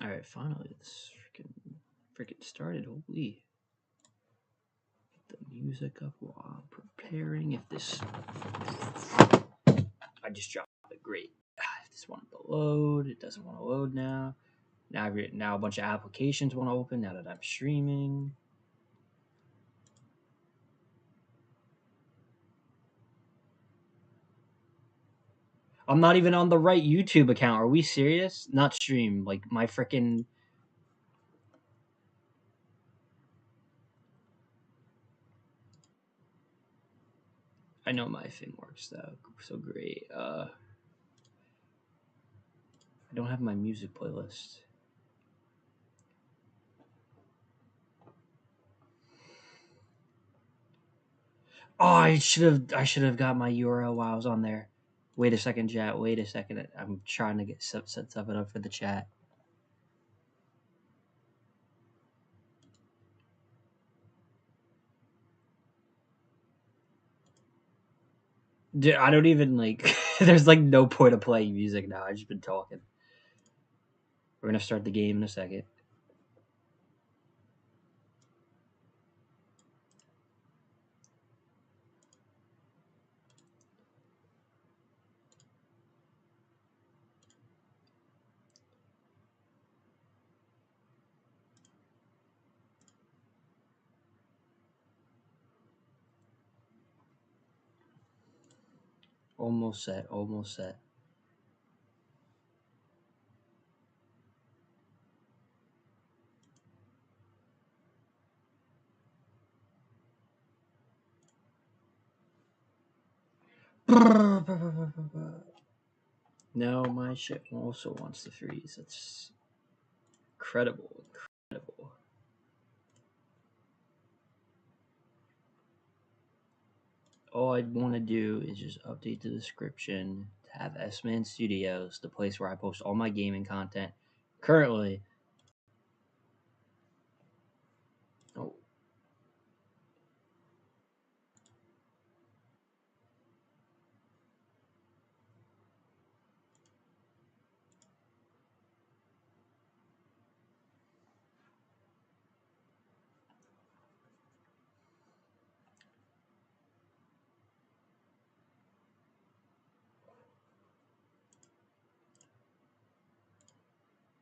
Alright, finally, this freaking started. Holy. Get the music up while I'm preparing. If this. I just dropped it. Great. If this wanted to load, it doesn't want to load now. Now a bunch of applications want to open now that I'm streaming. I'm not even on the right YouTube account. Are we serious? Not stream. Like, my freaking. I know my thing works though. So great. I don't have my music playlist. Oh, I should have got my URL while I was on there. Wait a second, chat. Wait a second. I'm trying to get set something up for the chat. Dude, I don't even like. There's like no point of playing music now. I've just been talking. We're gonna start the game in a second. Almost set. Almost set. No, my shit also wants to freeze. That's incredible. Incredible. All I'd want to do is just update the description to have Sman Studios, the place where I post all my gaming content. Currently, oh,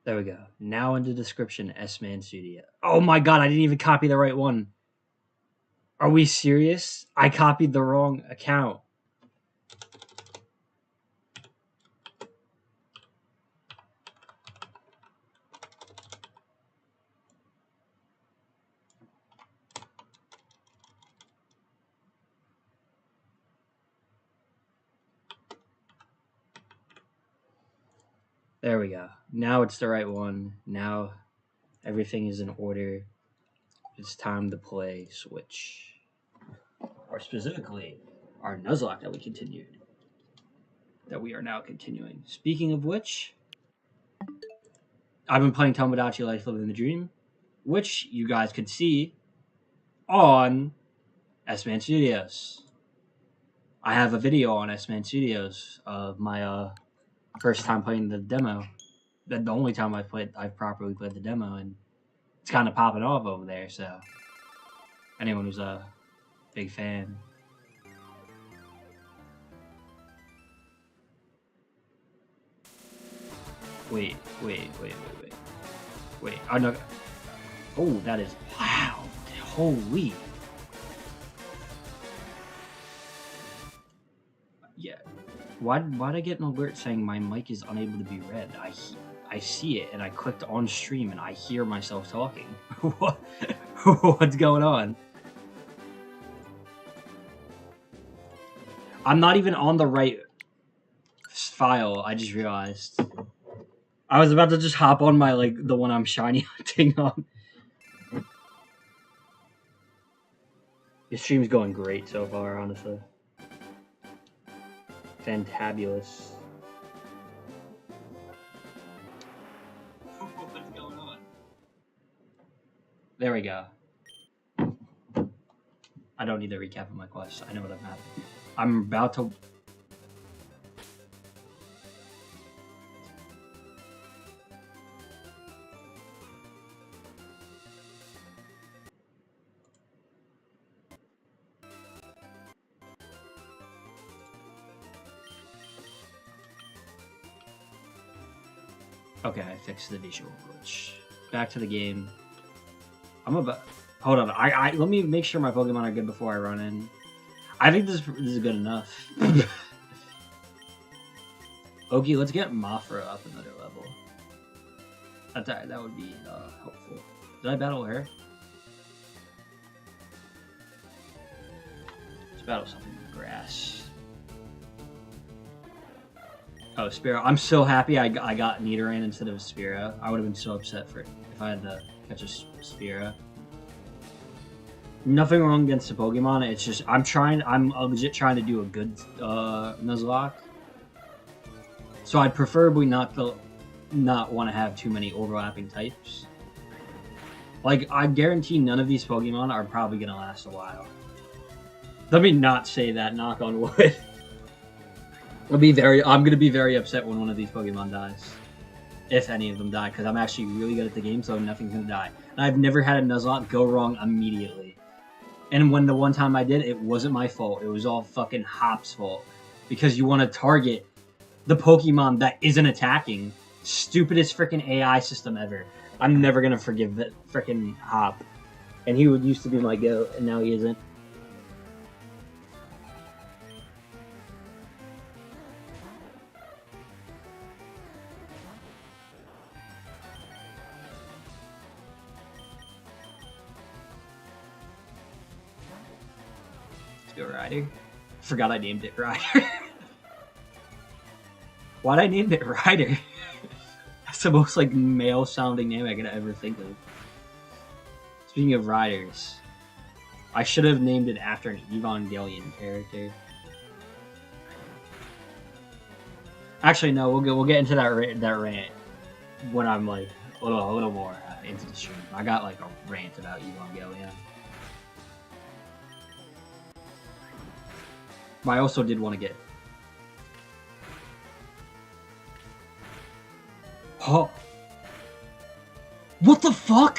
there we go. Now in the description, Sman Studio. Oh my god, I didn't even copy the right one. Are we serious? I copied the wrong account. There we go. Now it's the right one. Now everything is in order. It's time to play Switch. Or specifically, our Nuzlocke that we continued. That we are now continuing. Speaking of which, I've been playing Tomodachi Life Living the Dream, which you guys could see on S-Man Studios. I have a video on S-Man Studios of my first time playing the demo. The only time I've properly played the demo, and it's kind of popping off over there. So anyone who's a big fan. Wait. Oh no. Oh, that is wow. Holy. Yeah. Why'd I get an alert saying my mic is unable to be read? I see it and I clicked on stream and I hear myself talking. What? What's going on? I'm not even on the right file. I just realized. I was about to just hop on my the one I'm shiny hunting on. The stream's going great so far, honestly. Fantabulous. What's going on? There we go. I don't need to recap of my quest. I know what I'm having. I'm about to. Okay, I fixed the visual glitch. Back to the game. I'm about... Hold on. Let me make sure my Pokemon are good before I run in. I think this is good enough. Okay, let's get Mafra up another level. That would be helpful. Did I battle her? Let's battle something in the grass. Oh, Spearow. I'm so happy I got Nidoran instead of Spearow. I would have been so upset if I had to catch a Spearow. Nothing wrong against the Pokemon. It's just I'm legit trying to do a good Nuzlocke. So I'd preferably not want to have too many overlapping types. Like, I guarantee none of these Pokemon are probably gonna last a while. Let me not say that, knock on wood. I'm gonna be very upset when one of these Pokemon dies. If any of them die, because I'm actually really good at the game, so nothing's gonna die. And I've never had a Nuzlocke go wrong immediately. And when the one time I did, it wasn't my fault. It was all fucking Hop's fault. Because you want to target the Pokemon that isn't attacking. Stupidest freaking AI system ever. I'm never gonna forgive that freaking Hop. And he used to be my goat, and now he isn't. Let's go Ryder. Forgot I named it Ryder. Why'd I name it Ryder? That's the most like male sounding name I could ever think of. Speaking of riders, I should have named it after an Evangelion character. Actually, no. We'll get into that rant when I'm like a little more into the stream. I got like a rant about Evangelion. But I also did want to get. Oh. What the fuck?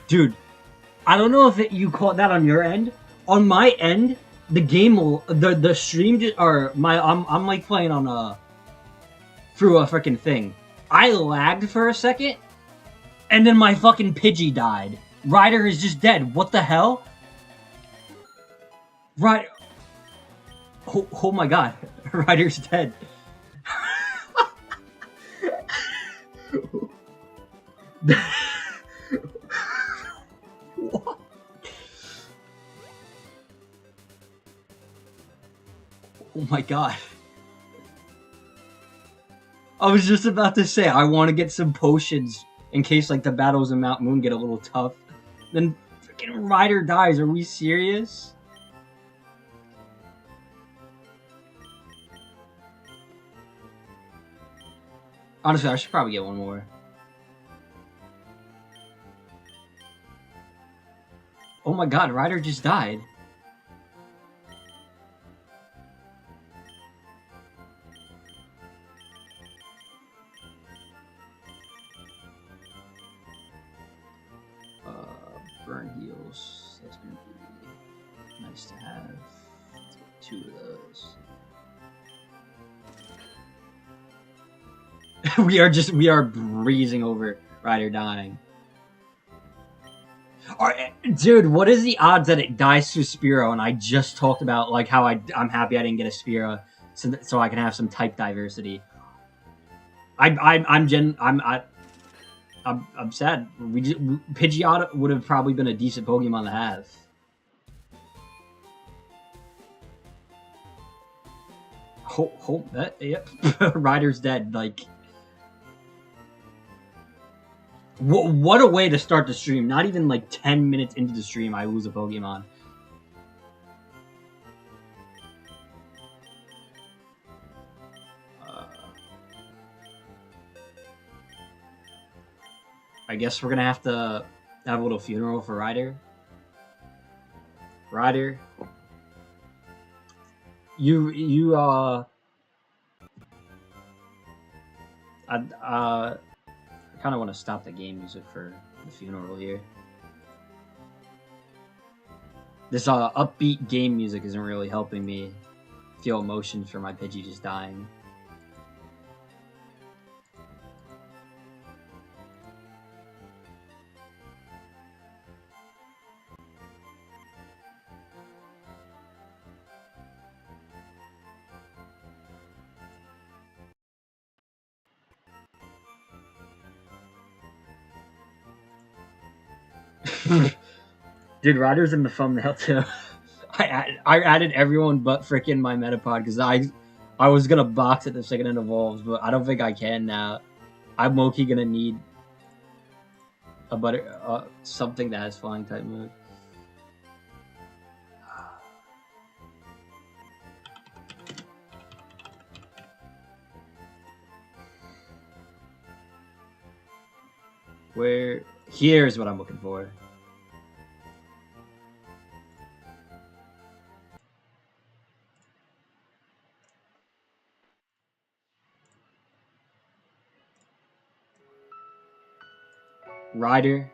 Dude, I don't know if you caught that on your end. On my end, the game will the stream or I'm like playing on through a freaking thing. I lagged for a second, and then my fucking Pidgey died. Ryder is just dead. What the hell? Ryder. Oh my god. Ryder's dead. What? Oh my god. I was just about to say, I want to get some potions in case, like, the battles in Mount Moon get a little tough. Then freaking Ryder dies. Are we serious? Honestly, I should probably get one more. Oh my god, Ryder just died. Burn heals. That's gonna be nice to have. Let's get 2 of those. we are breezing over Ryder dying. Dude, what is the odds that it dies to Spearow? And I just talked about like how I'm happy I didn't get a Spearow, so I can have some type diversity. I'm sad. Pidgeot would have probably been a decent Pokemon to have. Yep. Ryder's dead. Like, what a way to start the stream. Not even like 10 minutes into the stream, I lose a Pokemon. I guess we're gonna have to have a little funeral for Ryder. Ryder, you I kind of want to stop the game music for the funeral here. This upbeat game music isn't really helping me feel emotion for my Pidgey just dying. Dude, Ryder's in the thumbnail too. I added everyone but freaking my Metapod because I was gonna box it the second it evolves, but I don't think I can now. I'm low-key gonna need a something that has flying type move. Where here's what I'm looking for. Ryder,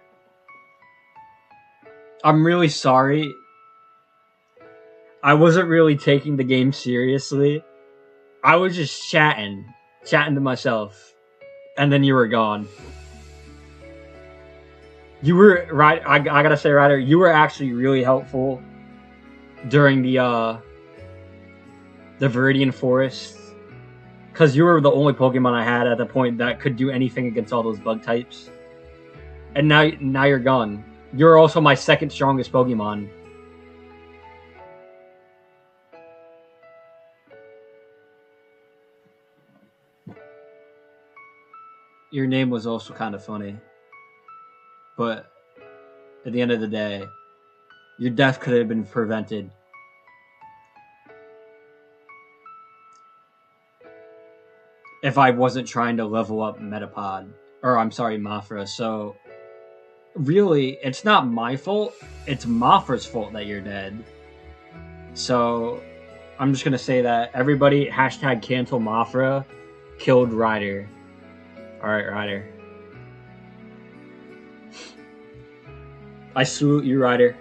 I'm really sorry. I wasn't really taking the game seriously. I was just chatting to myself, and then you were gone. You were right. I gotta say, Ryder, you were actually really helpful during the Viridian Forest, because you were the only Pokemon I had at the point that could do anything against all those bug types. And now you're gone. You're also my second strongest Pokemon. Your name was also kind of funny. But at the end of the day, your death could have been prevented. If I wasn't trying to level up Metapod. Or, I'm sorry, Mafra. So, really, it's not my fault. It's Mafra's fault that you're dead. So, I'm just gonna say that everybody, hashtag cancel Mafra, killed Ryder. Alright, Ryder. I salute you, Ryder.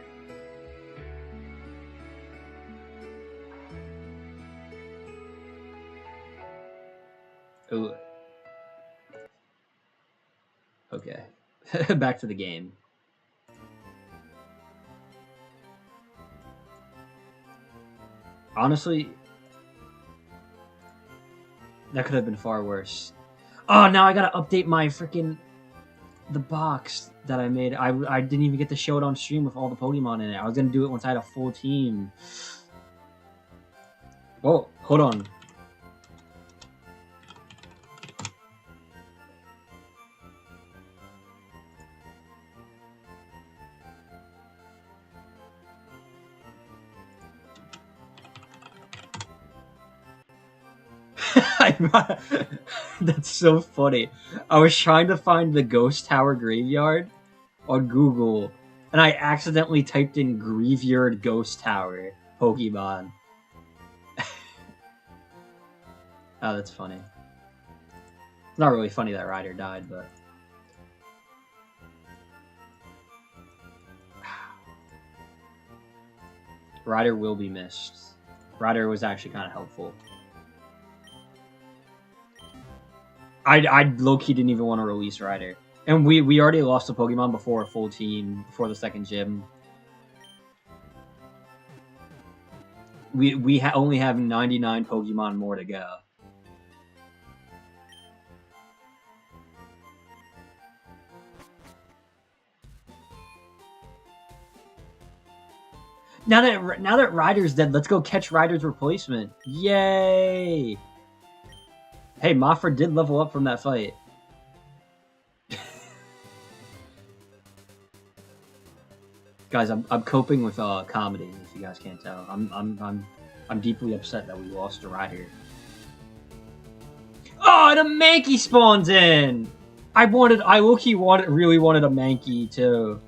Ooh. Okay. Back to the game. Honestly, that could have been far worse. Oh, now I gotta update my freaking the box that I made. I didn't even get to show it on stream with all the Pokemon in it. I was gonna do it once I had a full team. Oh, hold on. That's so funny. I was trying to find the Ghost Tower Graveyard on Google, and I accidentally typed in Graveyard Ghost Tower Pokemon. Oh, that's funny. It's not really funny that Ryder died, but... Ryder will be missed. Ryder was actually kind of helpful. I low-key didn't even want to release Ryder. And we already lost a Pokemon before a full team, before the second gym. We only have 99 Pokemon more to go. Now that Ryder's dead, let's go catch Ryder's replacement. Yay! Hey, Mafra did level up from that fight. Guys, I'm coping with comedy. If you guys can't tell, I'm deeply upset that we lost to Ryder. Oh, and a Mankey spawns in. I low-key really wanted a Mankey too.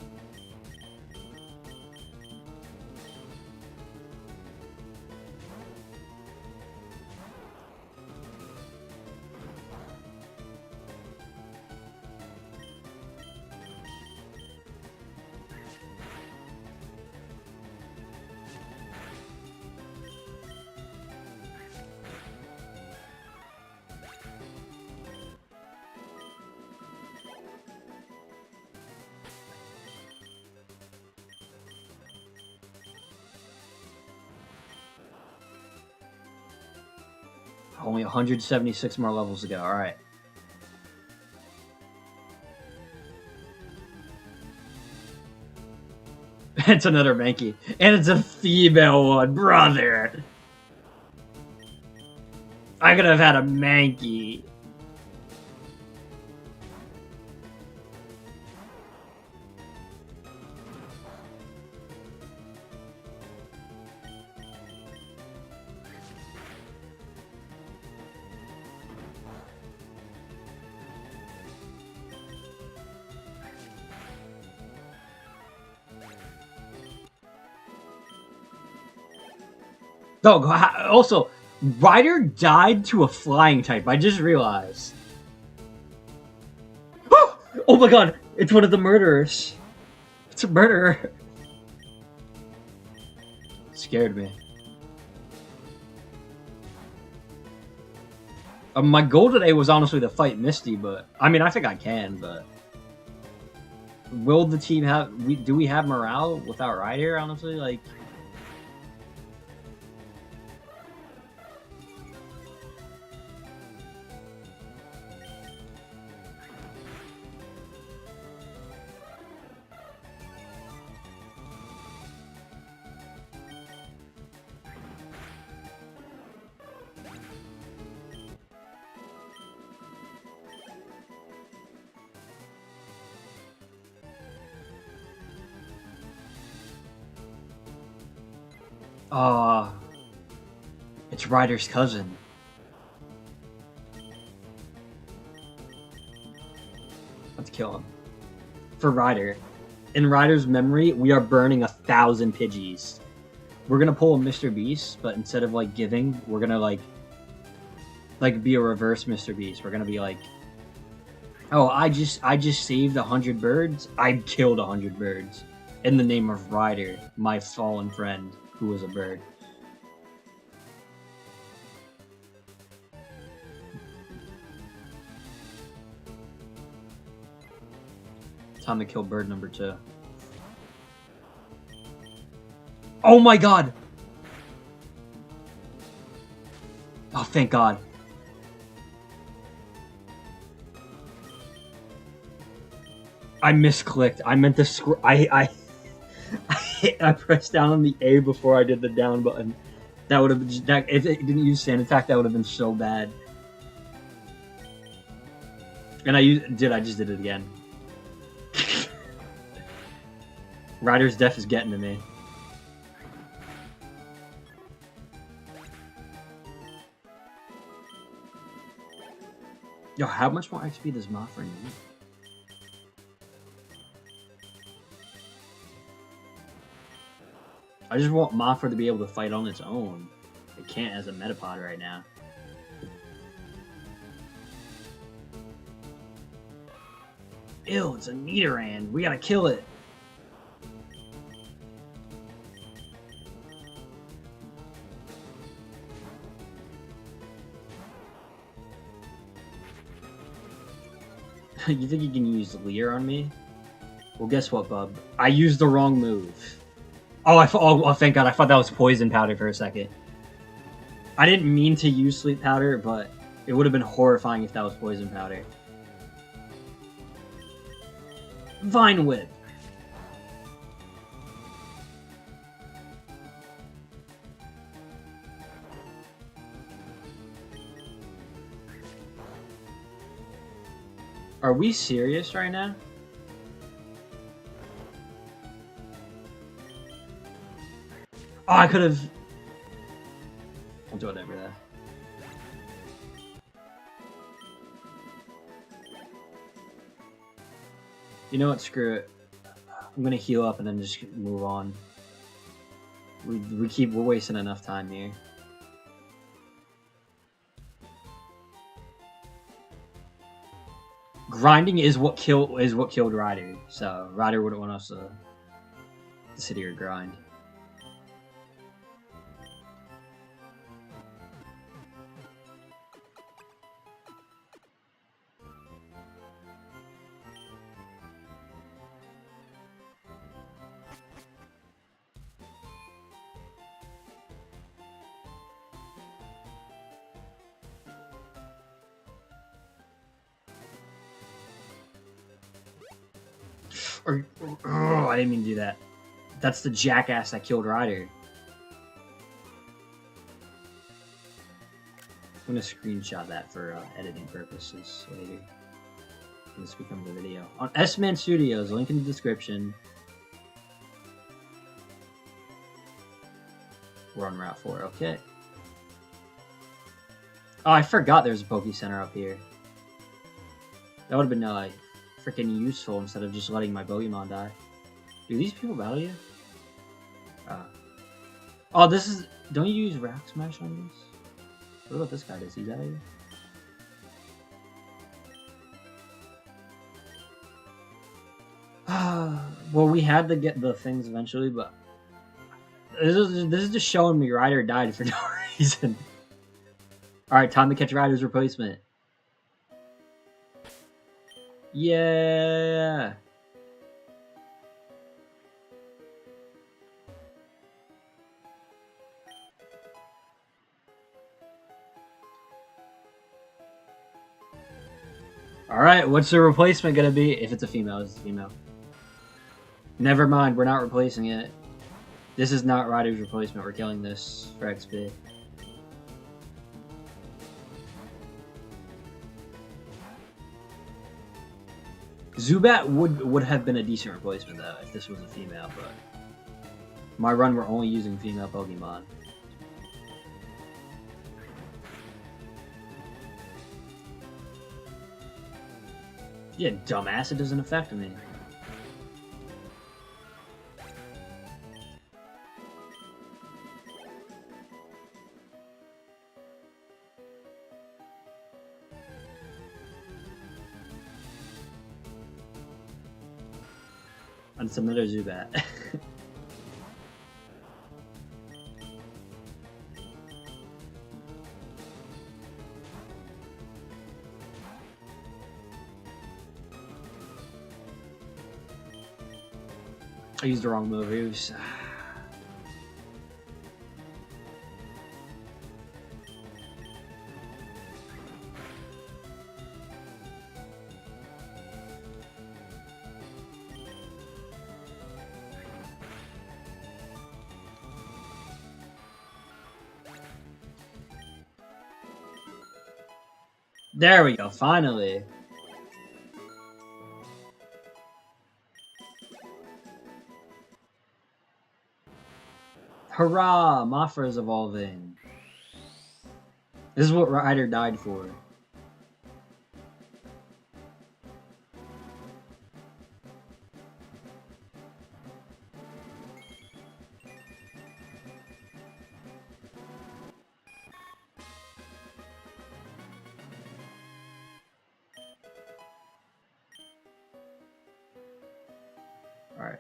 Only 176 more levels to go. All right. It's another Mankey. And it's a female one, brother. I could have had a Mankey. Oh, also, Ryder died to a flying type. I just realized. Oh my god, it's one of the murderers. It's a murderer. It scared me. My goal today was honestly to fight Misty, but I mean, I think I can, but will the team have? Do we have morale without Ryder? Honestly, like. It's Ryder's cousin. Let's kill him. For Ryder. In Ryder's memory, we are burning 1,000 Pidgeys. We're gonna pull a Mr. Beast, but instead of like giving, we're gonna like be a reverse Mr. Beast. We're gonna be like, oh, I just saved 100 birds. I killed 100 birds in the name of Ryder, my fallen friend who was a bird. Time to kill bird number 2. Oh my god! Oh, thank god. I misclicked. I meant to I pressed down on the A before I did the down button. That would have been... if it didn't use Sand Attack, that would have been so bad. And I just did it again. Ryder's death is getting to me. Yo, how much more XP does Mothra need? I just want Mothra to be able to fight on its own. It can't as a Metapod right now. Ew, it's a Nidoran. We gotta kill it. You think you can use Leer on me? Well, guess what, bub? I used the wrong move. Oh, thank god. I thought that was Poison Powder for a second. I didn't mean to use Sleep Powder, but it would have been horrifying if that was Poison Powder. Vine Whip. Are we serious right now? Oh, I could have... I'll do whatever there. You know what? Screw it. I'm gonna heal up and then just move on. We're wasting enough time here. Grinding is what killed Ryder, so Ryder wouldn't want us to sit here and grind. Oh, I didn't mean to do that. That's the jackass that killed Ryder. I'm gonna screenshot that for editing purposes later. This becomes a video. On Sman Studios, link in the description. We're on Route 4, okay. Oh, I forgot there's a Poke Center up here. That would have been like freaking useful instead of just letting my Pokemon die. Do these people battle you? Oh, this is. Don't you use Rock Smash on this? What about this guy? Does he die here? Well, we had to get the things eventually, but this is just showing me Ryder died for no reason. Alright, time to catch Ryder's replacement. Yeah! Alright, what's the replacement gonna be? If it's a female, it's a female. Never mind, we're not replacing it. This is not Ryder's replacement, we're killing this for XP. Zubat would have been a decent replacement though, if this was a female, but my run we're only using female Pokemon. Yeah, dumbass, it doesn't affect me. And it's another Zubat. I used the wrong move. It was... There we go, finally. Hurrah! Mafra is evolving. This is what Ryder died for. Alright.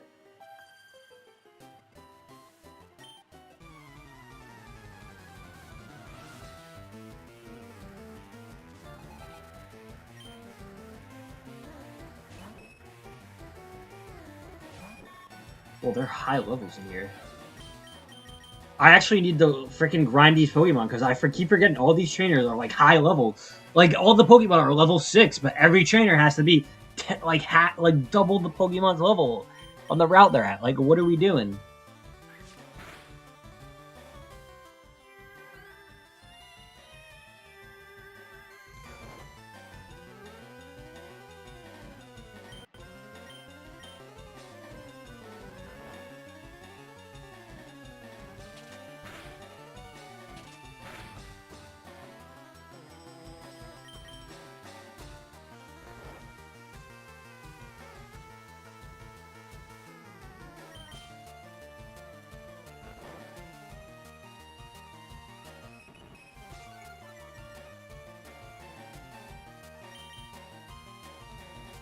Well, they're high levels in here. I actually need to freaking grind these Pokemon because I keep forgetting all these trainers are like high level. Like all the Pokemon are level 6, but every trainer has to be like double the Pokemon's level on the route they're at. Like, what are we doing?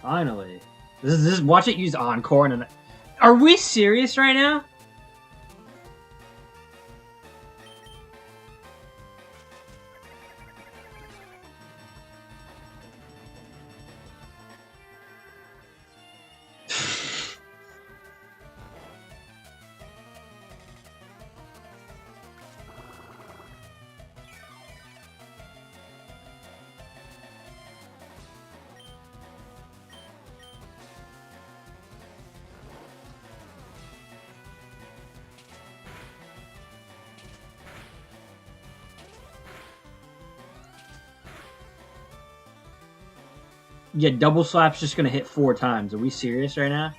Finally. This is watch it use Encore and... Are we serious right now? Yeah, double slap's just gonna hit 4 times. Are we serious right now?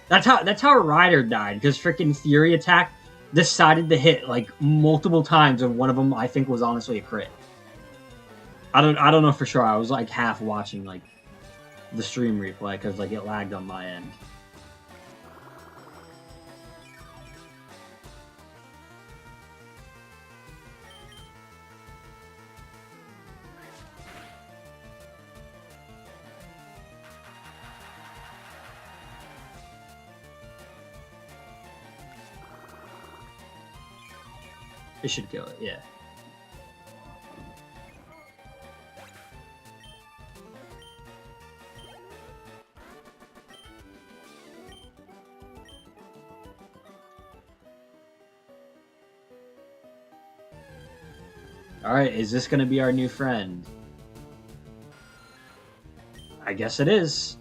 That's how Ryder died, because freaking Fury Attack decided to hit like multiple times, and one of them I think was honestly a crit. I don't know for sure. I was like half watching like the stream replay because like it lagged on my end. It should kill it, yeah. Alright, is this gonna be our new friend? I guess it is.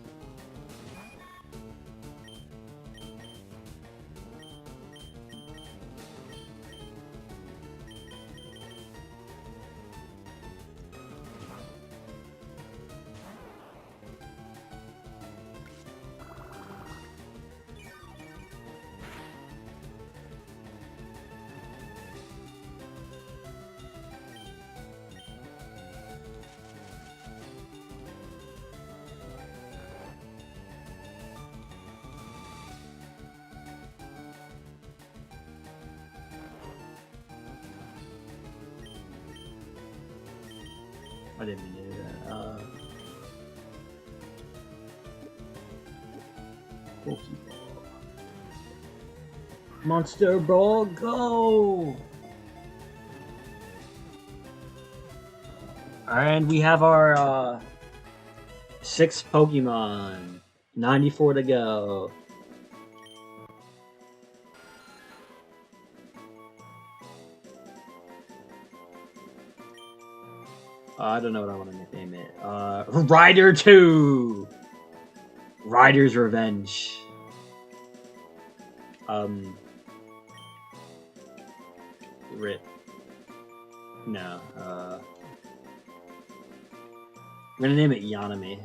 I didn't mean to do that. Pokeball. Monster Ball, go! And we have our 6 Pokemon. 94 to go. I don't know what I want to nickname it. Ryder 2! Ryder's Revenge. Rip. No, I'm gonna name it Yanami.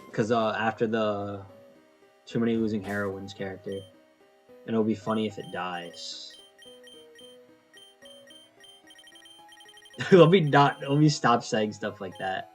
Because after the Too Many Losing Heroines character, and it'll be funny if it dies. let me stop saying stuff like that.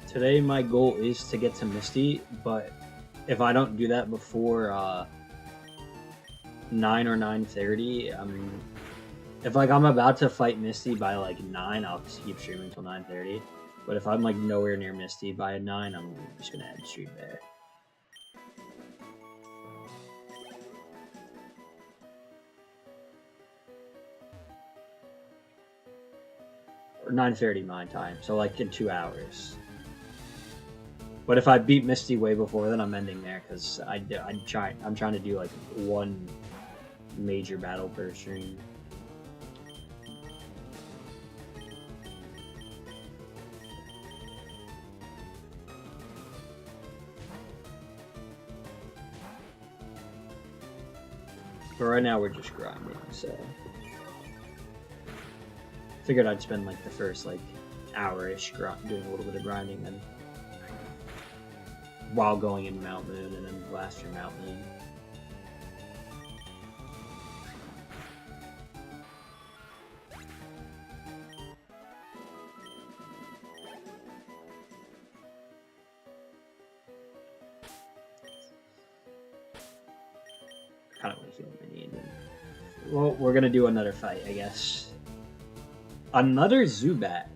Today my goal is to get to Misty, but if I don't do that before 9 or 9:30, if like I'm about to fight Misty by like 9, I'll just keep streaming until 9:30. But if I'm like nowhere near Misty by 9, I'm just gonna end stream there. Or 9:30 my time, so like in 2 hours. But if I beat Misty way before, then I'm ending there because I'm trying to do like one major battle per stream. But right now we're just grinding, so figured I'd spend like the first like hour-ish doing a little bit of grinding, then while going in Mount Moon and then blast through Mount Moon. Kind of want to heal Mini. Well, we're gonna do another fight, I guess. Another Zubat.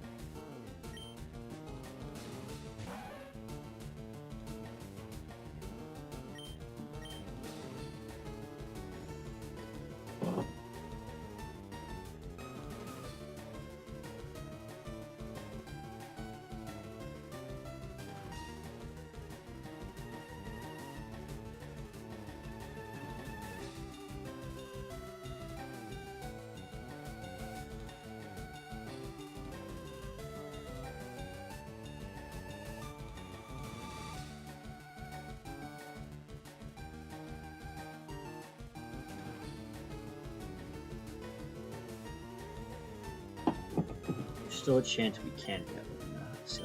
Still a chance we can get one. So.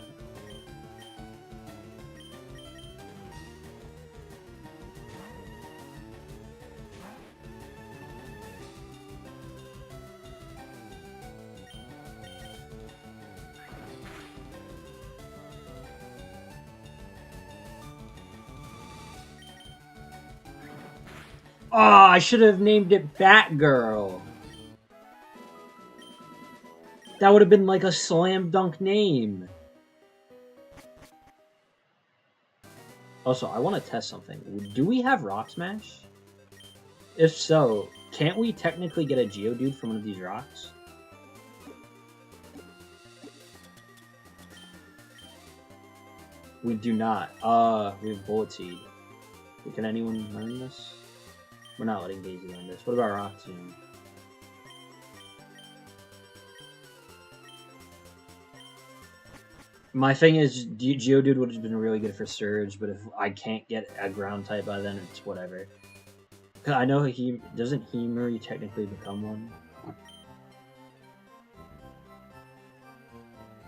Oh, I should have named it Batgirl. That would have been like a slam dunk name. Also, I want to test something. Do we have Rock Smash? If so, can't we technically get a Geodude from one of these rocks? We do not. We have Bullet Seed. Can anyone learn this? We're not letting Daisy learn this. What about Rock Zoom? My thing is, Geodude would have been really good for Surge, but if I can't get a ground type by then, it's whatever. Cause I know he doesn't Himuri technically become one.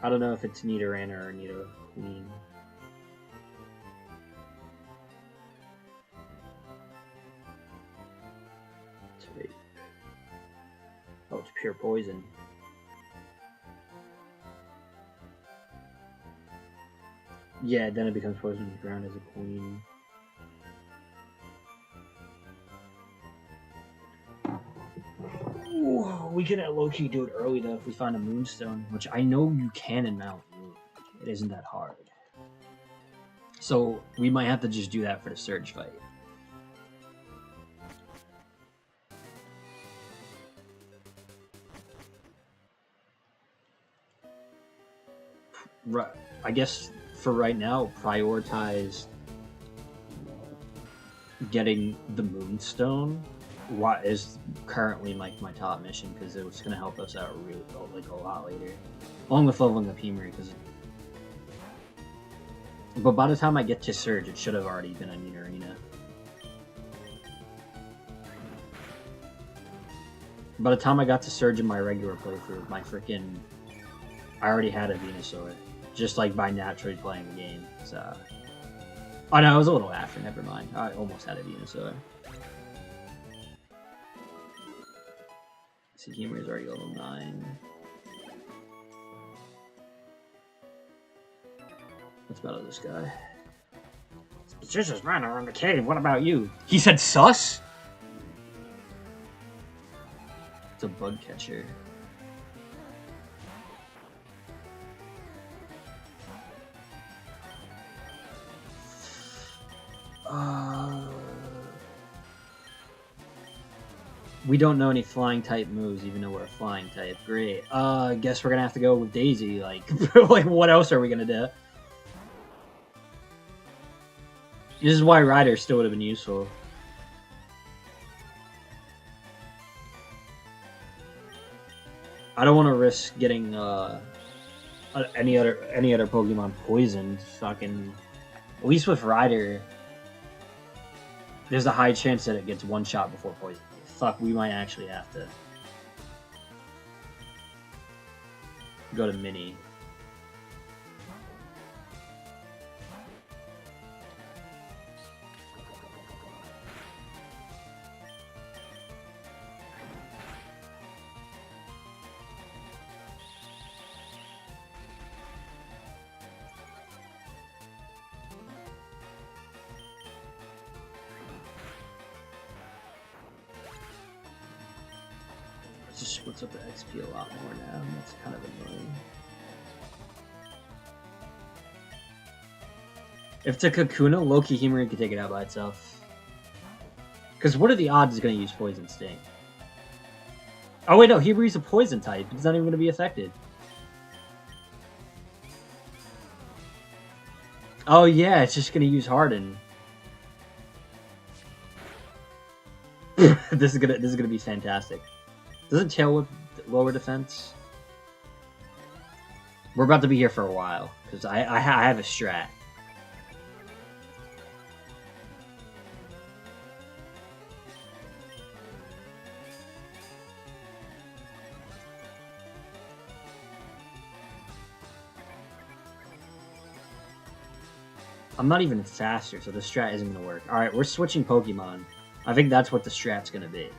I don't know if it's Nidorana or Nidoqueen. Wait. Oh, it's pure poison. Yeah, then it becomes poison ground as a queen. Whoa, we can low-key do it early though if we find a Moonstone, which I know you can in Mount Moon. It isn't that hard. So we might have to just do that for the Surge fight. Right. I guess for right now, prioritize getting the Moonstone. What is currently like my top mission because it was going to help us out really like a lot later, along with leveling up Himuri. But by the time I get to Surge, it should have already been a Nidorina. By the time I got to Surge in my regular playthrough, I already had a Venusaur. Just like by naturally playing the game. So, oh no, it was a little after. Never mind. I almost had a Venusaur. See, Himuri is already level 9. Let's battle this guy. Suspicious man around the cave. What about you? He said sus? It's a bug catcher. We don't know any flying type moves, even though we're a flying type. Great. I guess we're gonna have to go with Daisy. Like, like what else are we gonna do? This is why Ryder still would have been useful. I don't want to risk getting any other Pokemon poisoned. Fucking, at least with Ryder, there's a high chance that it gets one shot before poison. Fuck, we might actually have to go to Mini. just splits up the XP a lot more now. That's kind of annoying. If it's a Kakuna, low-key Himari could take it out by itself. Because what are the odds it's going to use Poison Sting? Oh wait, no, Himari's a Poison type. It's not even going to be affected. Oh yeah, it's just going to use Harden. This is gonna be fantastic. Doesn't Tail Whip lower defense? We're about to be here for a while because I have a strat. I'm not even faster, so the strat isn't gonna work. All right, we're switching Pokemon. I think that's what the strat's gonna be.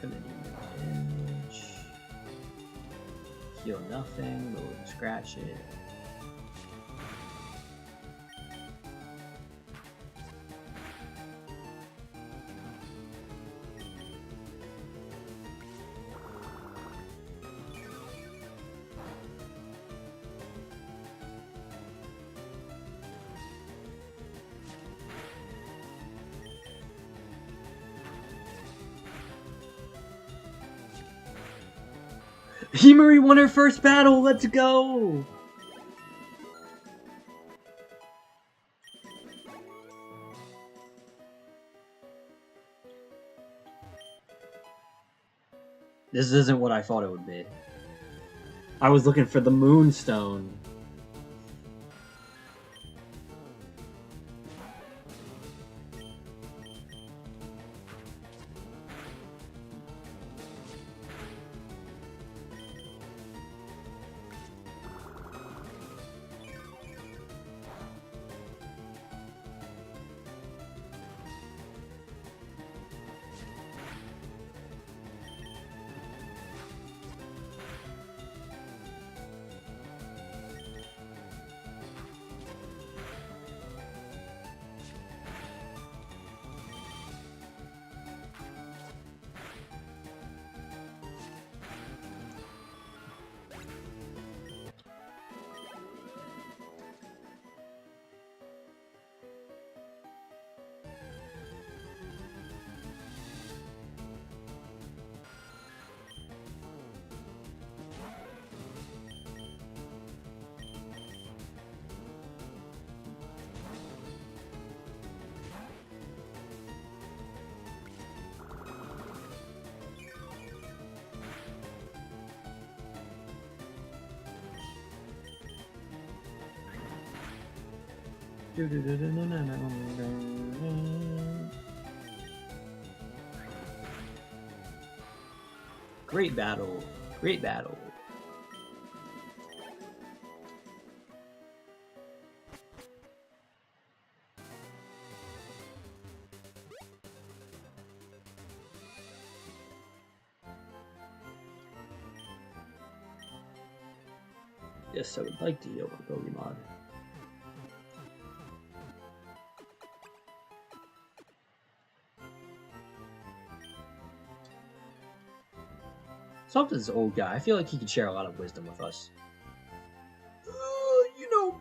Gonna do damage. Heal nothing, we'll scratch it. Himari won her first battle! Let's go! This isn't what I thought it would be. I was looking for the Moonstone. Great battle. Great battle. Yes, I would like to heal my Pokemon. talk to this old guy. I feel like he could share a lot of wisdom with us.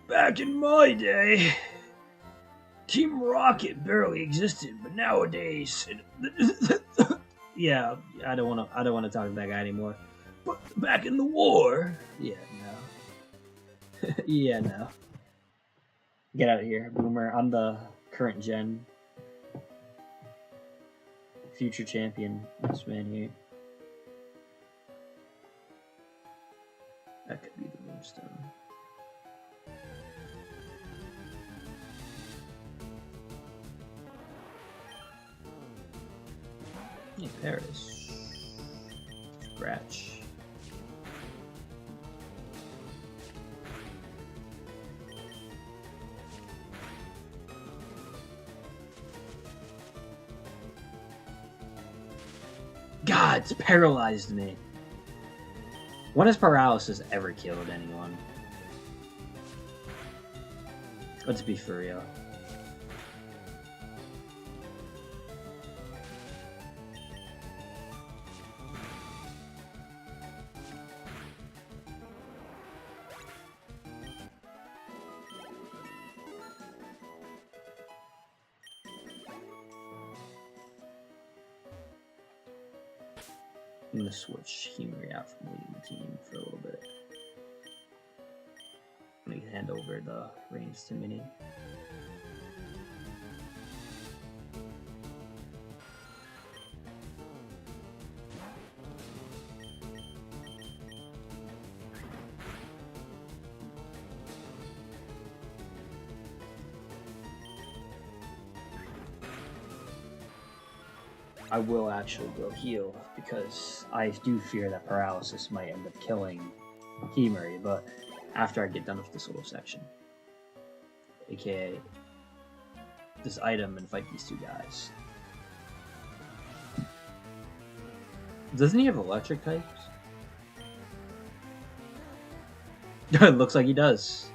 Back in my day, Team Rocket barely existed, but nowadays, yeah, I don't want to talk to that guy anymore. But back in the war, yeah, no, yeah, no. Get out of here, Boomer. I'm the current gen, future champion. This man here. That could be the moonstone. Hey, Paris. Scratch. God, it's paralyzed me. When has paralysis ever killed anyone? Let's be for real. I'm gonna switch Himari out from leading the team for a little bit. I'm gonna hand over the reins to Minnie. I will actually go heal because I do fear that paralysis might end up killing Himari, but after I get done with this little section, aka this item, and fight these two guys. Doesn't he have electric types? It looks like he does.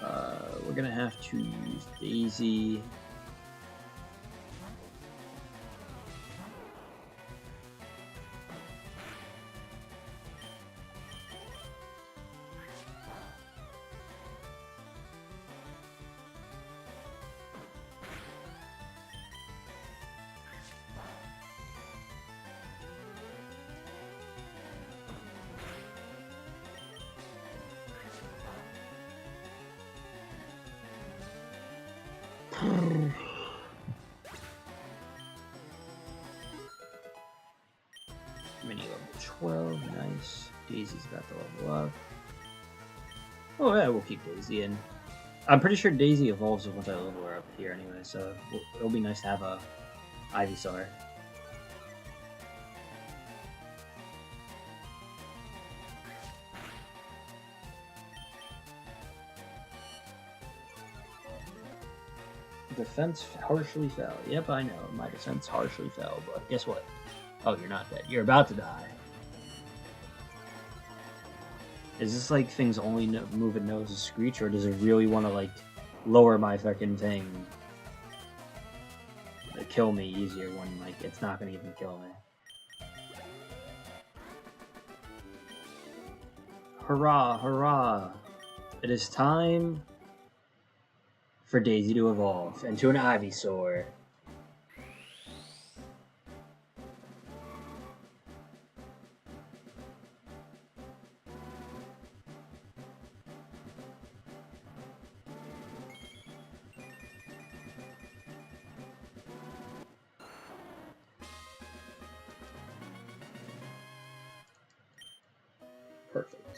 We're gonna have to use Daisy. Mini level 12, nice. Daisy's about to level up. Oh yeah, we'll keep Daisy in. I'm pretty sure Daisy evolves once I level her up here anyway, so it'll be nice to have a Ivysaur. Defense harshly fell. Yep, I know. My defense harshly fell, but guess what? Oh, you're not dead. You're about to die. Is this like things only move at Noah's Screech, or does it really want to like lower my fucking thing to kill me easier when like it's not gonna even kill me? Hurrah, hurrah! It is time for Daisy to evolve into an Ivysaur. Perfect.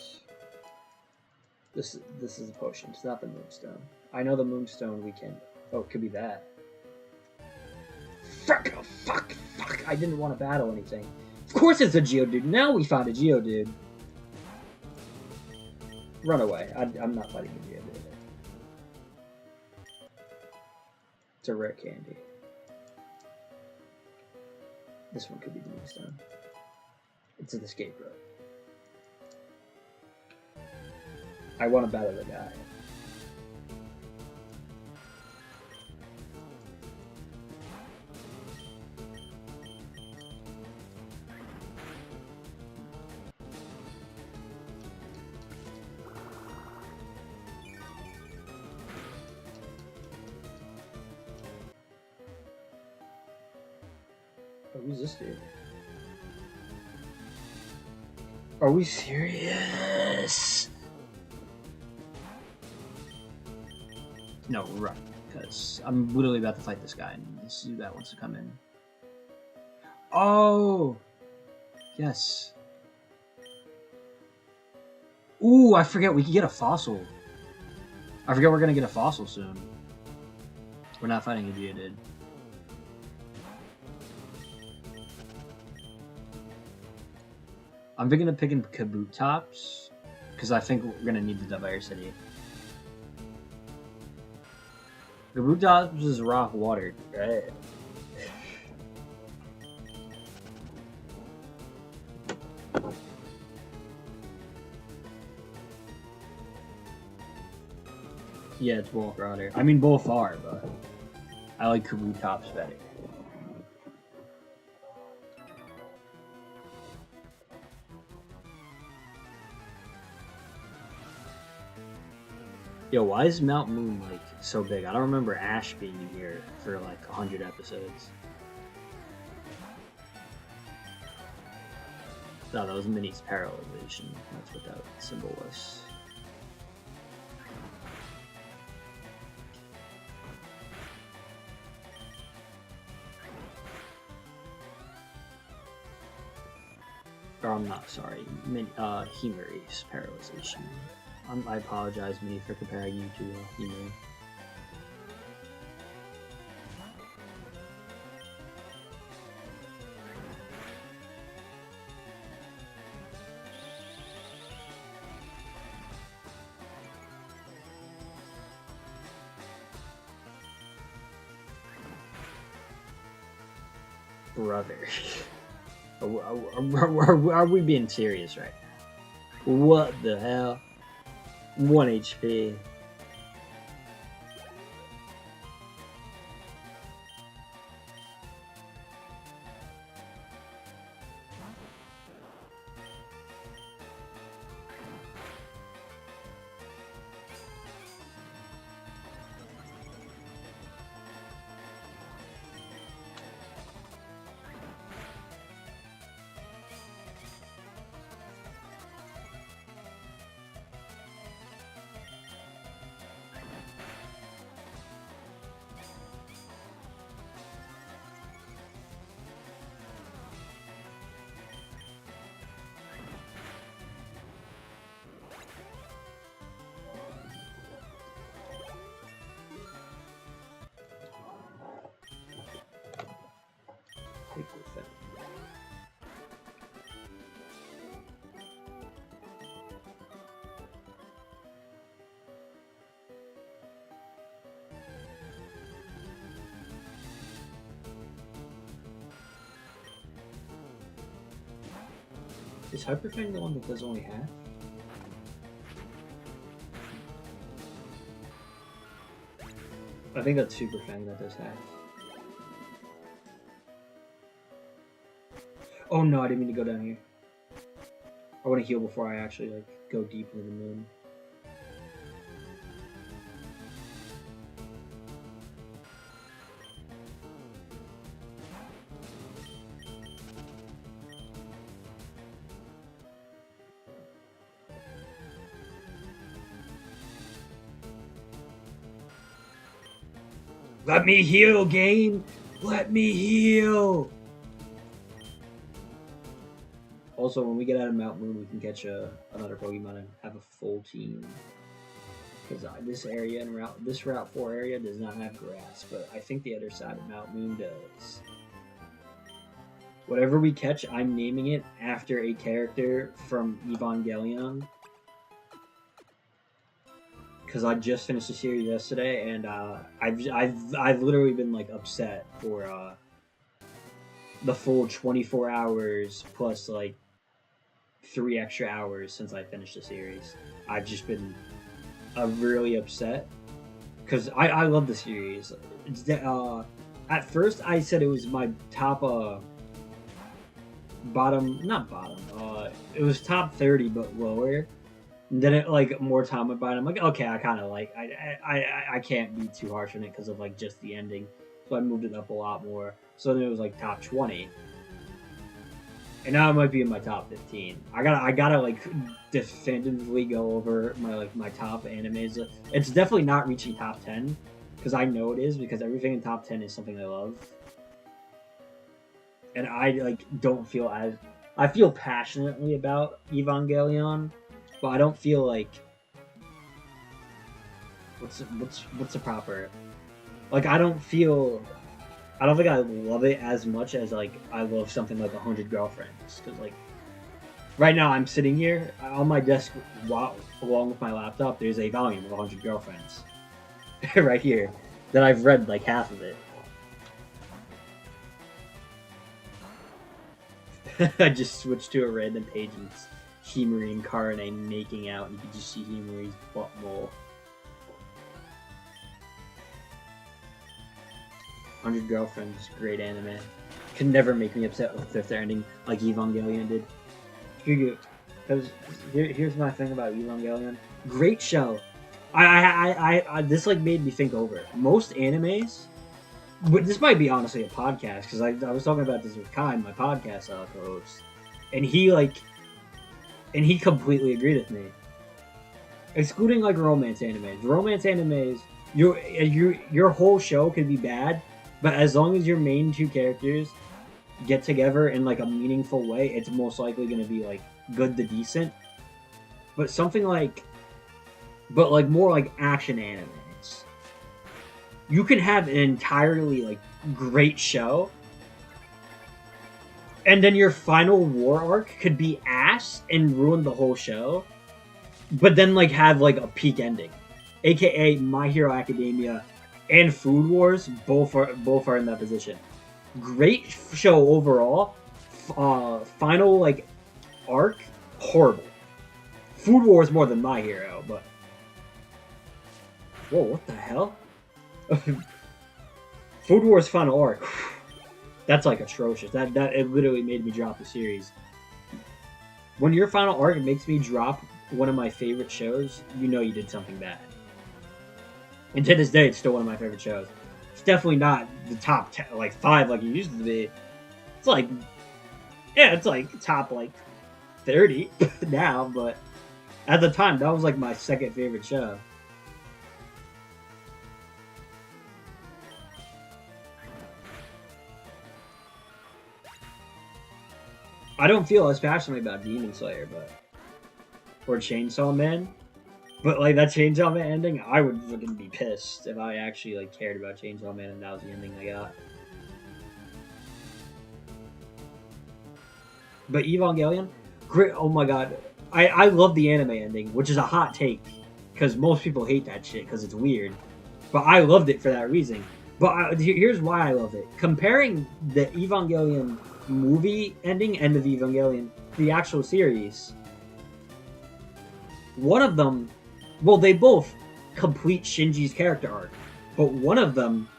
This is a potion. It's not the Moonstone. I know the Moonstone we can. Oh, it could be that. Fuck! Oh, fuck! Fuck! I didn't want to battle anything. Of course it's a Geodude. Now we found a Geodude. Run away. I'm not fighting a Geodude. It's a rare candy. This one could be the Moonstone. It's an escape rope. I want to battle the guy. who's this dude? Are we serious? No, run. Because I'm literally about to fight this guy, and this dude that wants to come in. Oh! Yes. Ooh, I forget, we can get a fossil. I forget we're gonna get a fossil soon. We're not fighting a Geodude. I'm thinking of picking Kabutops, because I think we're gonna need the Diversity. Kabutops is rock water, right? Yeah, it's both water. I mean, both are, but I like Kabutops better. Yo, why is Mount Moon like so big? I don't remember Ash being in here for like 100 episodes. No, that was Minnie's paralyzation. That's what that symbol was. Or I'm not sorry, Himuri's paralyzation. I apologize, Minnie, for comparing you to Himuri. Brother. Are we being serious right now? What the hell? 1 HP. Is Hyper Fang the one that does only half? I think that's Super Fang that does half. Oh no, I didn't mean to go down here. I want to heal before I actually like go deep into the moon. Let me heal, game! Let me heal! Also, when we get out of Mount Moon, we can catch another Pokemon and have a full team. Because this area and this Route 4 area does not have grass, but I think the other side of Mount Moon does. Whatever we catch, I'm naming it after a character from Evangelion. Because I just finished the series yesterday, and I've literally been like upset for the full 24 hours plus like 3 extra hours since I finished the series. I've just been really upset because I love the series. At first, I said it was my top it was top 30 but lower. And then it like more time went by, and I'm like, okay, I kind of like I can't be too harsh on it because of like just the ending, so I moved it up a lot more. So then it was like top 20, And now it might be in my top 15. I gotta like definitively go over my top animes. It's definitely not reaching top 10 because I know it is because everything in top 10 is something I love. And I like don't feel as I feel passionately about Evangelion, but I don't feel like what's the proper like I don't think I love it as much as like I love something like 100 Girlfriends because like right now I'm sitting here on my desk along with my laptop. There's a volume of 100 Girlfriends right here that I've read like half of it. I just switched to a random page and it's Himari and Karane making out, and you can just see Himari's butthole. 100 Girlfriends, great anime. Can never make me upset with the fifth ending like Evangelion did. Here's my thing about Evangelion. Great show. I this like made me think over it. Most animes, but this might be honestly a podcast because I was talking about this with Kai, my podcast co-host, and he completely agreed with me. Excluding like romance animes, your whole show could be bad, but as long as your main two characters get together in like a meaningful way, it's most likely going to be like good to decent. But more like action animes, you can have an entirely like great show, and then your final war arc could be ass and ruin the whole show, but then like have like a peak ending, aka My Hero Academia and Food Wars both are in that position. Great show overall. Final like arc horrible. Food Wars more than My Hero, but whoa, what the hell? Food Wars final arc. That's like atrocious. That it literally made me drop the series. When your final arc makes me drop one of my favorite shows, you know you did something bad. And to this day, it's still one of my favorite shows. It's definitely not the top 10, like 5 like it used to be. It's like, yeah, it's like top like 30 now, but at the time, that was like my second favorite show. I don't feel as passionately about Demon Slayer, or Chainsaw Man. But like that Chainsaw Man ending, I would fucking be pissed if I actually like cared about Chainsaw Man and that was the ending I got. But Evangelion, great! Oh my god, I love the anime ending, which is a hot take because most people hate that shit because it's weird. But I loved it for that reason. But here's why I love it: comparing the Evangelion movie ending, End of Evangelion, to the actual series. One of them. Well, they both complete Shinji's character arc, but one of them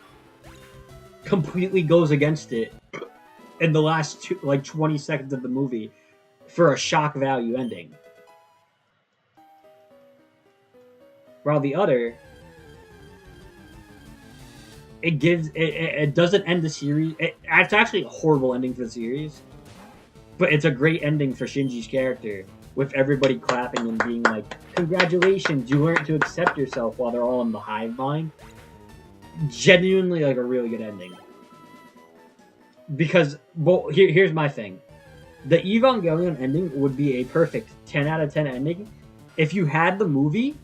completely goes against it in the last 20 seconds of the movie for a shock value ending. While the other, it doesn't end the series. It's actually a horrible ending for the series, but it's a great ending for Shinji's character. With everybody clapping and being like, congratulations, you learned to accept yourself while they're all in the hive mind. Genuinely like a really good ending. Because, well, here's my thing. The Evangelion ending would be a perfect 10 out of 10 ending if you had the movie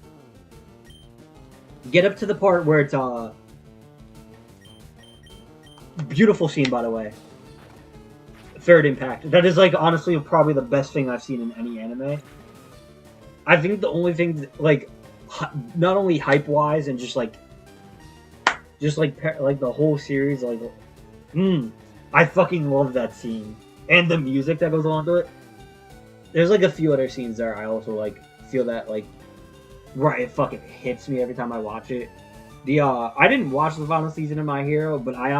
get up to the part where it's beautiful scene, by the way. Third Impact. That is like honestly probably the best thing I've seen in any anime. I think the only thing like not only hype wise and just like the whole series like I fucking love that scene and the music that goes along to it. There's like a few other scenes there I also like feel that like right it fucking hits me every time I watch it. I didn't watch the final season of My Hero, but I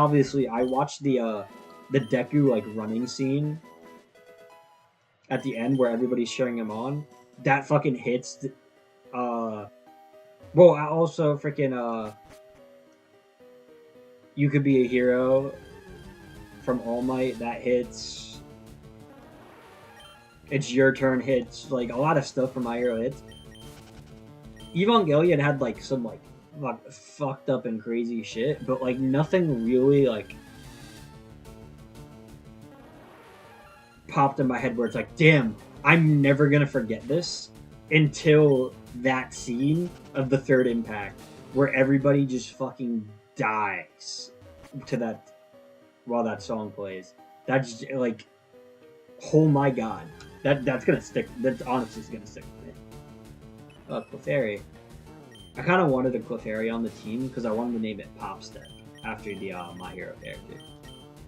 watched the Deku like running scene at the end where everybody's cheering him on. That fucking hits. Well, also freaking You Could Be a Hero from All Might. That hits. It's Your Turn hits, like a lot of stuff from My Hero hits. Evangelion had like some like fucked up and crazy shit, but like nothing really like popped in my head where it's like, damn, I'm never gonna forget this until that scene of the third impact where everybody just fucking dies to that while that song plays. That's like, oh my god, that's gonna stick. That's honestly gonna stick with me. Clefairy. I kind of wanted a Clefairy on the team because I wanted to name it Pop Step after the My Hero character.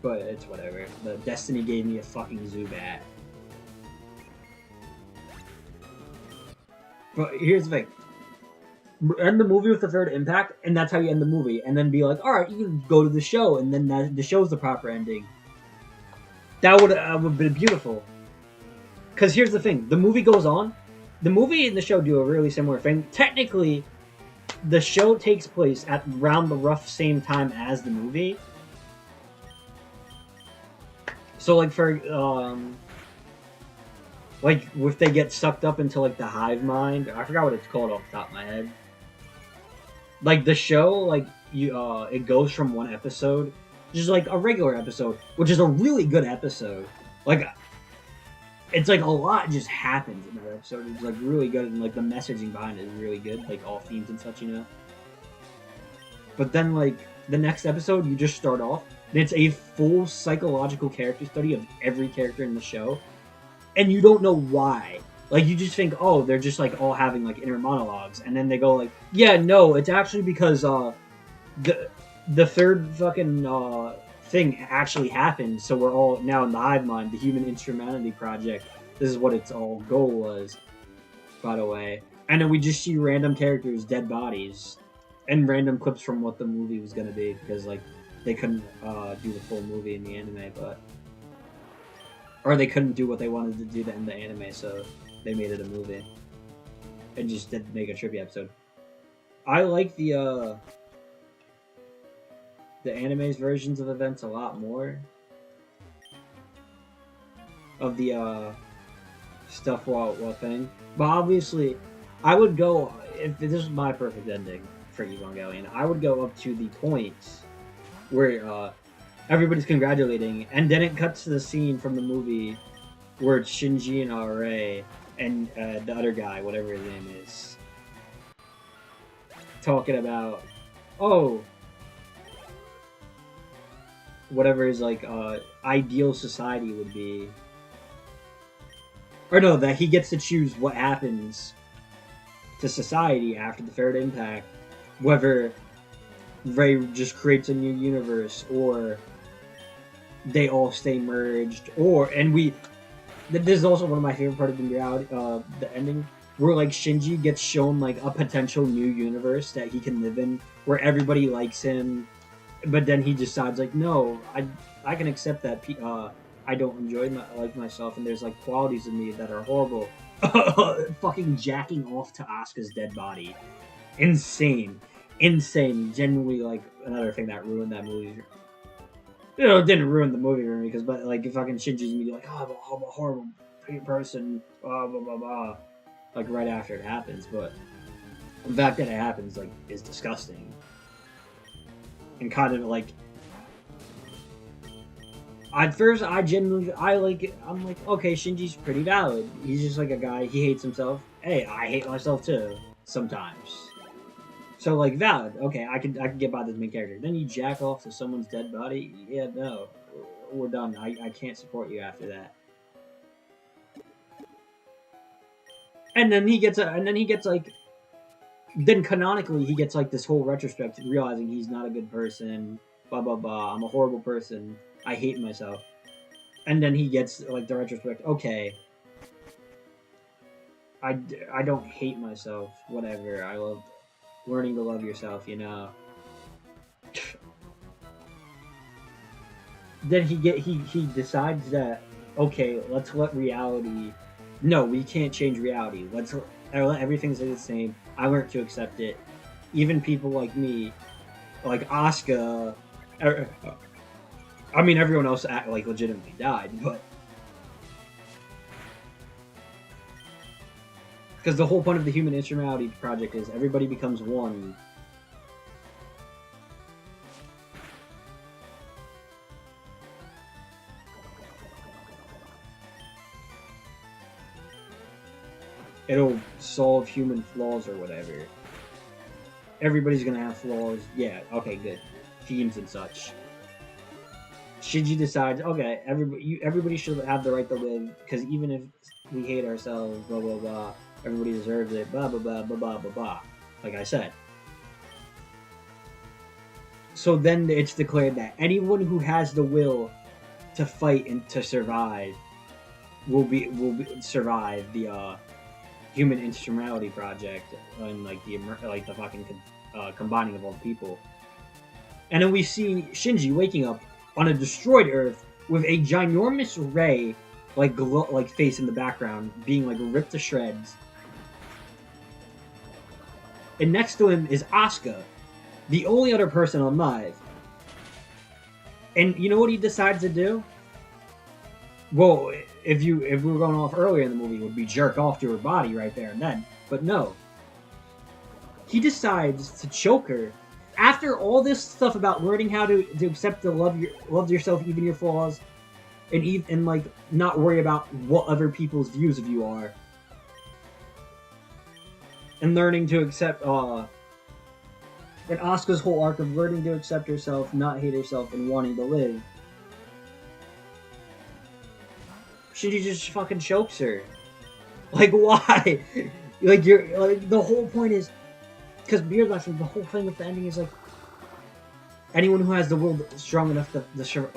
But it's whatever. The Destiny gave me a fucking Zubat. But here's the thing. End the movie with the third impact, and that's how you end the movie. And then be like, alright, you can go to the show, and then the show's the proper ending. That would have been beautiful. Because here's the thing. The movie goes on. The movie and the show do a really similar thing. Technically, the show takes place at around the rough same time as the movie. So, like, for, like, if they get sucked up into, like, the hive mind, I forgot what it's called off the top of my head. Like, the show, like, it goes from one episode, just like a regular episode, which is a really good episode. Like, it's like a lot just happens in that episode. It's, like, really good, and, like, the messaging behind it is really good, like, all themes and such, you know? But then, like, the next episode, you just start off, and it's a full psychological character study of every character in the show, and you don't know why. Like, you just think, oh, they're just, like, all having, like, inner monologues, and then they go, like, yeah, no, it's actually because, the third fucking, thing actually happened, so we're all now in the hive mind, the Human Instrumentality Project. This is what its all goal was, by the way. And then we just see random characters, dead bodies, and random clips from what the movie was gonna be, because, like, they couldn't, do the full movie in the anime, but... Or they couldn't do what they wanted to do in the anime, so they made it a movie. And just did make a trivia episode. I like the anime's versions of events a lot more. Of the, stuff while thing. But obviously, I would go, if this is my perfect ending for Evangelion, I would go up to the point where, everybody's congratulating, and then it cuts to the scene from the movie where it's Shinji and RA and the other guy, whatever his name is, talking about, oh, whatever his, like, ideal society would be. Or no, that he gets to choose what happens to society after the third impact, whether Ray just creates a new universe, or they all stay merged, this is also one of my favorite parts of the reality, the ending, where, like, Shinji gets shown, like, a potential new universe that he can live in, where everybody likes him, but then he decides, like, no, I can accept that, I don't enjoy myself, and there's, like, qualities in me that are horrible. Fucking jacking off to Asuka's dead body. Insane. Genuinely, like, another thing that ruined that movie. You know, it didn't ruin the movie for me, because, but, like, fucking Shinji's immediately like, oh, I'm a horrible person, blah, blah, blah, blah, like, right after it happens, but the fact that it happens, like, is disgusting. And kind of, like, at first, I'm like, okay, Shinji's pretty valid. He's just, like, a guy, he hates himself. Hey, I hate myself, too, sometimes. So, like, valid. Okay, I can get by this main character. Then you jack off to someone's dead body? Yeah, no. We're done. I can't support you after that. And then he gets, like... Then, canonically, he gets, like, this whole retrospect, realizing he's not a good person. Blah, blah, blah. I'm a horrible person. I hate myself. And then he gets, like, the retrospect. Okay. I don't hate myself. Whatever. I love... learning to love yourself, you know. Then he decides that, okay, let's let reality... No, we can't change reality. Let's let everything stay the same. I learned to accept it. Even people like me, like Asuka... I mean, everyone else, like, legitimately died, but... Because the whole point of the Human Instrumentality Project is everybody becomes one. It'll solve human flaws or whatever. Everybody's gonna have flaws. Yeah, okay, good. Themes and such. Shinji decides, okay, everybody should have the right to live, because even if we hate ourselves, blah blah blah, everybody deserves it, blah blah blah blah blah blah blah. Like I said. So then it's declared that anyone who has the will to fight and to survive will survive the Human Instrumentality Project and like the fucking combining of all the people. And then we see Shinji waking up on a destroyed Earth with a ginormous ray like face in the background being like ripped to shreds. And next to him is Asuka, the only other person alive. And you know what he decides to do? Well, if we were going off earlier in the movie, it would be jerk off to her body right there and then. But no. He decides to choke her. After all this stuff about learning how to accept to love yourself, even your flaws, and like not worry about what other people's views of you are, and learning to accept and Asuka's whole arc of learning to accept herself, not hate herself, and wanting to live, Shinji just fucking chokes her. Like, why? Like, you're like, the whole point is, because Beard Lasher, the whole thing with the ending is like, anyone who has the will strong enough to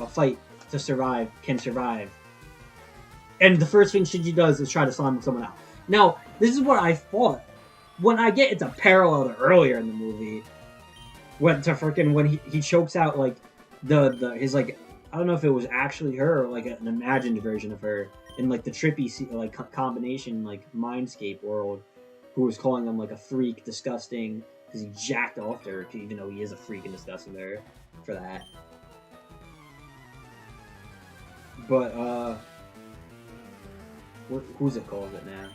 fight to survive can survive. And the first thing Shinji does is try to slime someone out. Now, this is what I thought. When I get it's a parallel to earlier in the movie, when he chokes out like his like, I don't know if it was actually her or like an imagined version of her in like the trippy like combination like mindscape world, who was calling him like a freak, disgusting, because he jacked off to her, even though he is a freak and disgusting to her for that. But who's it called it now?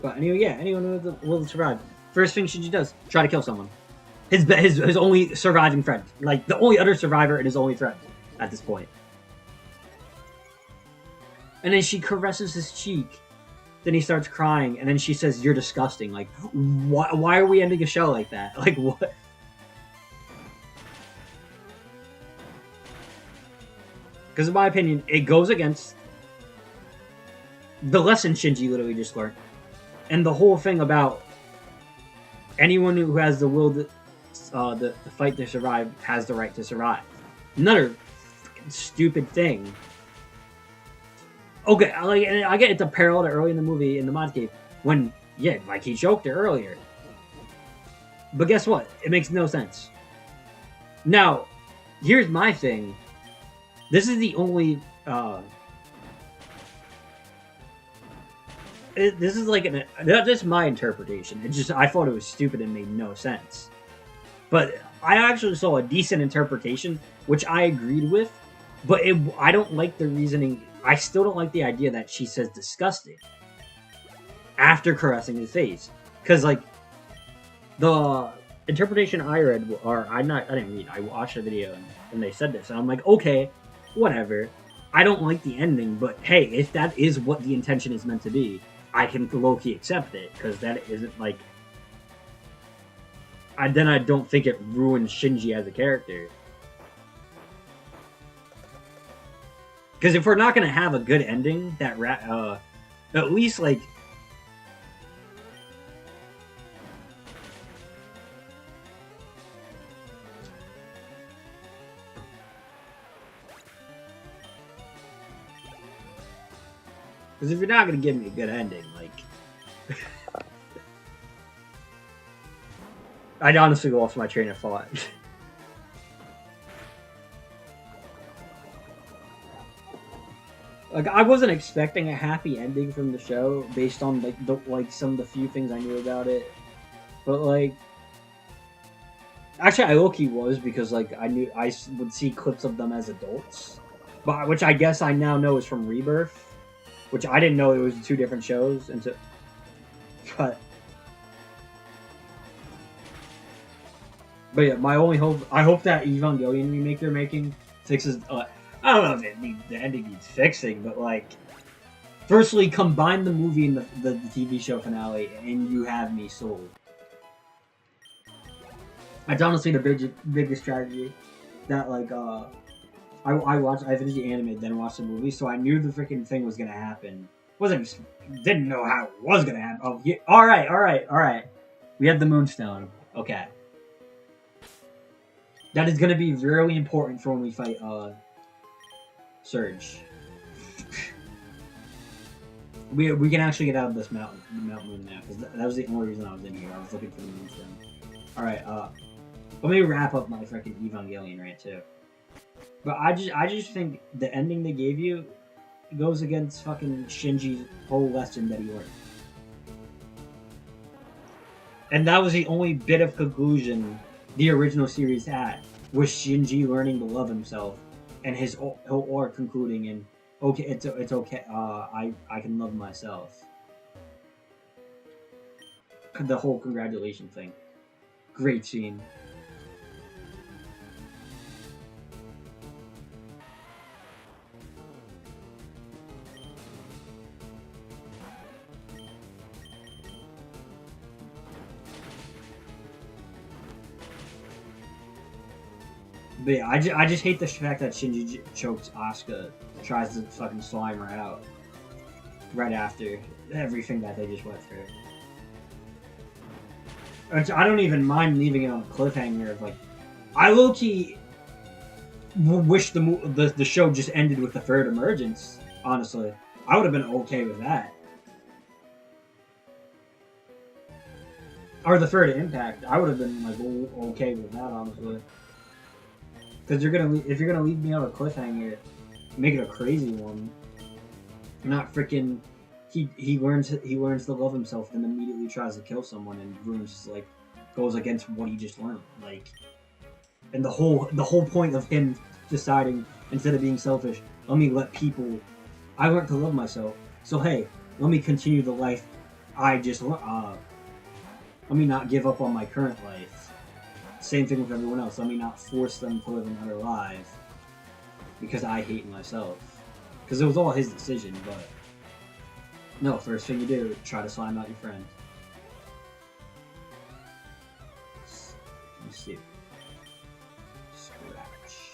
But anyway, yeah, anyone who will survive. First thing Shinji does, try to kill someone. His only surviving friend. Like, the only other survivor and his only friend at this point. And then she caresses his cheek. Then he starts crying, and then she says, "You're disgusting." Like, why are we ending a show like that? Like, what? Because in my opinion, it goes against the lesson Shinji literally just learned. And the whole thing about anyone who has the will to fight to survive has the right to survive. Another stupid thing. Okay, I get it's a parallel to early in the movie in the mod cave when, yeah, like he choked her earlier. But guess what? It makes no sense. Now, here's my thing. This is the only this is like that's my interpretation. It just, I thought it was stupid and made no sense. But I actually saw a decent interpretation, which I agreed with. But I don't like the reasoning. I still don't like the idea that she says disgusting after caressing his face. Because like the interpretation I read, or I didn't read. I watched a video and they said this, and I'm like, okay, whatever. I don't like the ending, but hey, if that is what the intention is meant to be, I can low-key accept it, because that isn't like... then I don't think it ruins Shinji as a character. Because if we're not going to have a good ending, that at least like... Because if you're not going to give me a good ending, like... I'd honestly lost my train of thought. Like, I wasn't expecting a happy ending from the show based on like some of the few things I knew about it. But like... Actually, I low-key was because like I knew would see clips of them as adults, but which I guess I now know is from Rebirth, which I didn't know it was two different shows. And so, but yeah, my only hope I hope that Evangelion remake they're making fixes. I don't know if the ending needs fixing, but like, firstly, combine the movie and the TV show finale, and you have me sold. That's honestly the biggest strategy that like I finished the anime then watched the movie, so I knew the freaking thing was gonna happen. Wasn't didn't know how it was gonna happen. Oh, yeah. All right. We have the Moonstone. Okay, that is gonna be really important for when we fight Surge. We can actually get out of this Mount Moon now because that was the only reason I was in here. I was looking for the Moonstone. All right, let me wrap up my freaking Evangelion rant too. But I just think the ending they gave you goes against fucking Shinji's whole lesson that he learned. And that was the only bit of conclusion the original series had, was Shinji learning to love himself, and his whole arc concluding in, okay, it's okay, I can love myself. The whole congratulations thing. Great scene. But yeah, I just hate the fact that Shinji chokes Asuka, tries to fucking slime her out right after everything that they just went through. Which I don't even mind leaving it on a cliffhanger of like, I low key wish the show just ended with the third emergence. Honestly, I would have been okay with that, or the third impact. I would have been like okay with that, honestly. Because if you're gonna leave me on a cliffhanger, make it a crazy one. Not freaking. He learns to love himself, and immediately tries to kill someone, and ruins like goes against what he just learned. Like, and the whole point of him deciding, instead of being selfish, let me let people. I learned to love myself, so hey, let me continue the life I just let me not give up on my current life. Same thing with everyone else. Let me not force them to live another life because I hate myself. Because it was all his decision, but no, first thing you do, try to slime out your friend. Let's see. Scratch.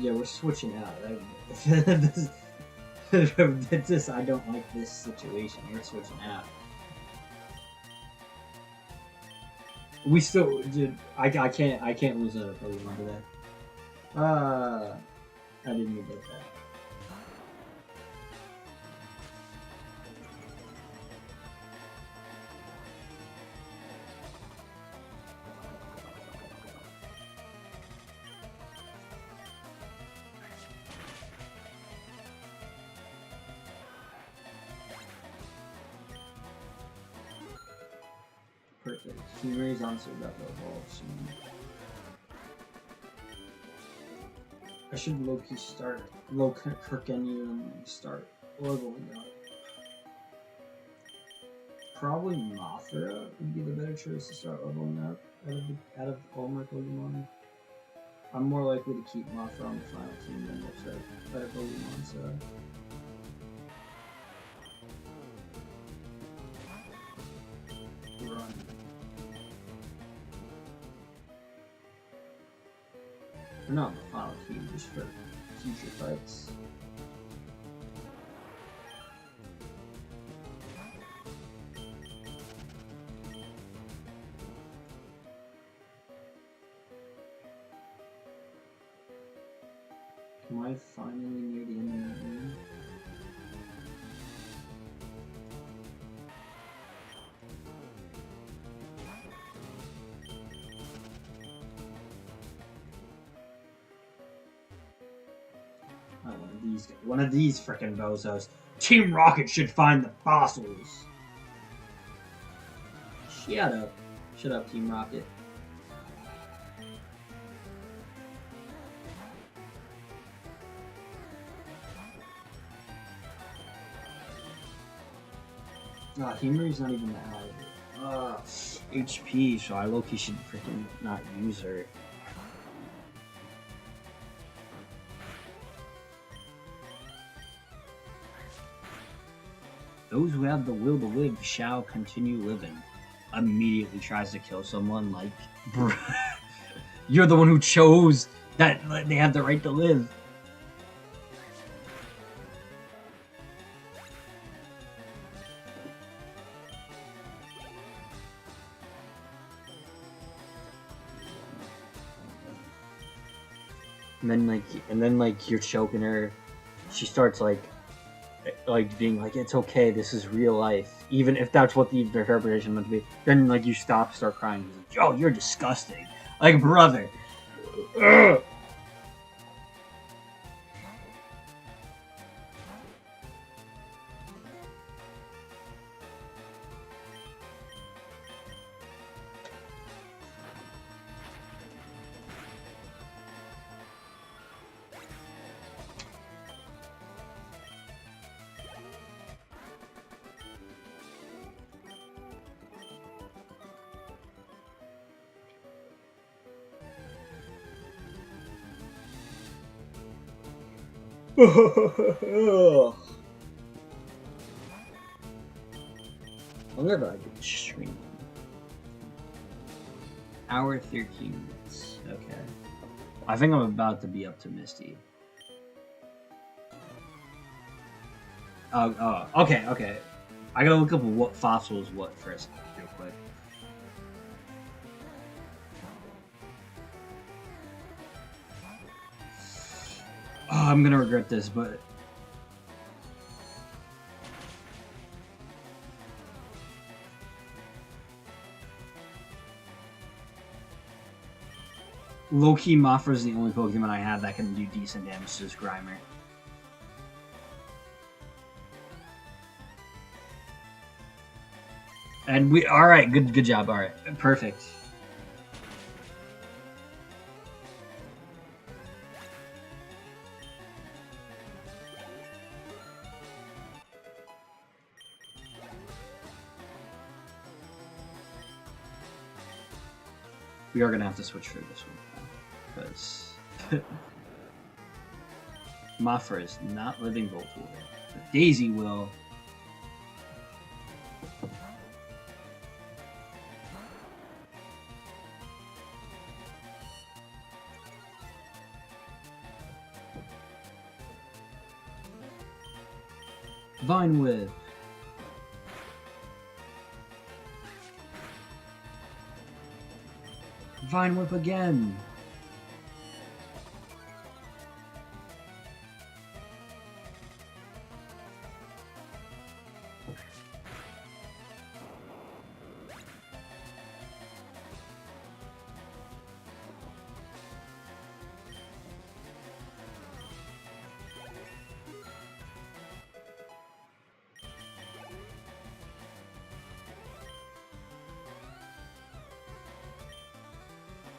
Yeah, we're switching out. This I don't like this situation. We're switching out. We still, dude. I can't lose a Pokemon today. I didn't even get that. Perfect. Humor is honestly about to evolve soon. I should low-key start Kirkenu and start leveling up. Probably Mothra would be the better choice to start leveling up out of all my Pokemon. I'm more likely to keep Mothra on the final team than most better Pokemon, so. Run. Or not on the final team, just for future fights. Am I finally near the end of that room? One of these frickin' bozos. Team Rocket should find the fossils. Shut up. Shut up, Team Rocket. Himuri's not even that high. HP, so I low-key should freaking not use her. Those who have the will to live shall continue living. Immediately tries to kill someone like, bruh, you're the one who chose that they have the right to live. And then you're choking her. She starts like being like, it's okay, this is real life, even if that's what the interpretation meant to be. Then you start crying. Like, yo, you're disgusting. Like, brother. Ugh. I wonder if I could stream. Hour 13 minutes. Okay. I think I'm about to be up to Misty. Okay. I gotta look up what fossil is what first, real quick. Oh, I'm gonna regret this, but low-key Mothra is the only Pokemon I have that can do decent damage to this Grimer. And alright, good job, alright. Perfect. We are gonna have to switch for this one, because Mothra is not living Volt Pool. Daisy will. Vine Whip. Vine Whip again.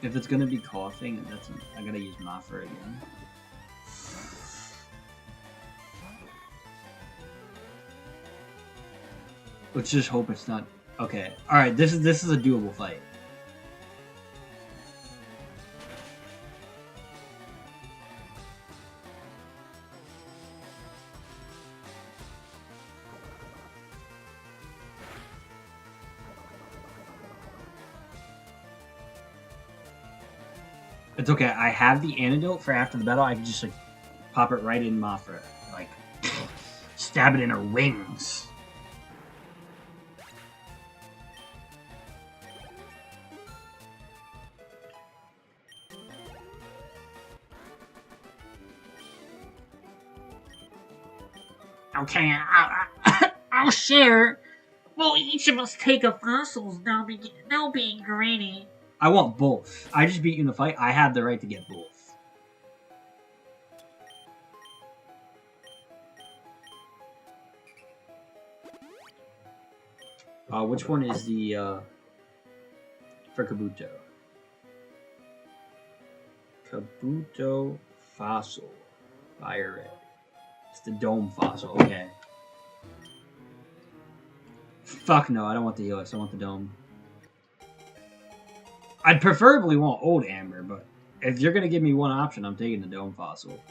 If it's gonna be coughing, I gotta use Mothra again. Let's just hope it's not. Okay, all right. This is a doable fight. It's okay. I have the antidote for after the battle. I can just pop it right in Mothra, stab it in her wings. Okay, I'll share. Well, each of us take a fossils now, now being greedy. I want both. I just beat you in the fight. I have the right to get both. Which one is the for Kabuto? Kabuto fossil. Fire red. It's the dome fossil. Okay. Fuck no, I don't want the Helix. I want the dome. I'd preferably want old Amber, but if you're gonna give me one option, I'm taking the dome fossil.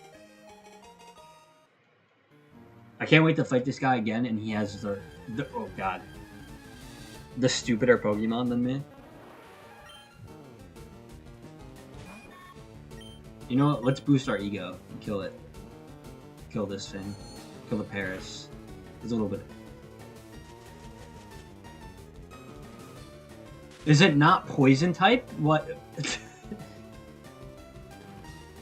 I can't wait to fight this guy again, and he has the oh god, the stupider Pokemon than me. You know what? Let's boost our ego and kill it. Kill this thing. Kill the Paris. There's a little bit. Is it not poison type? What?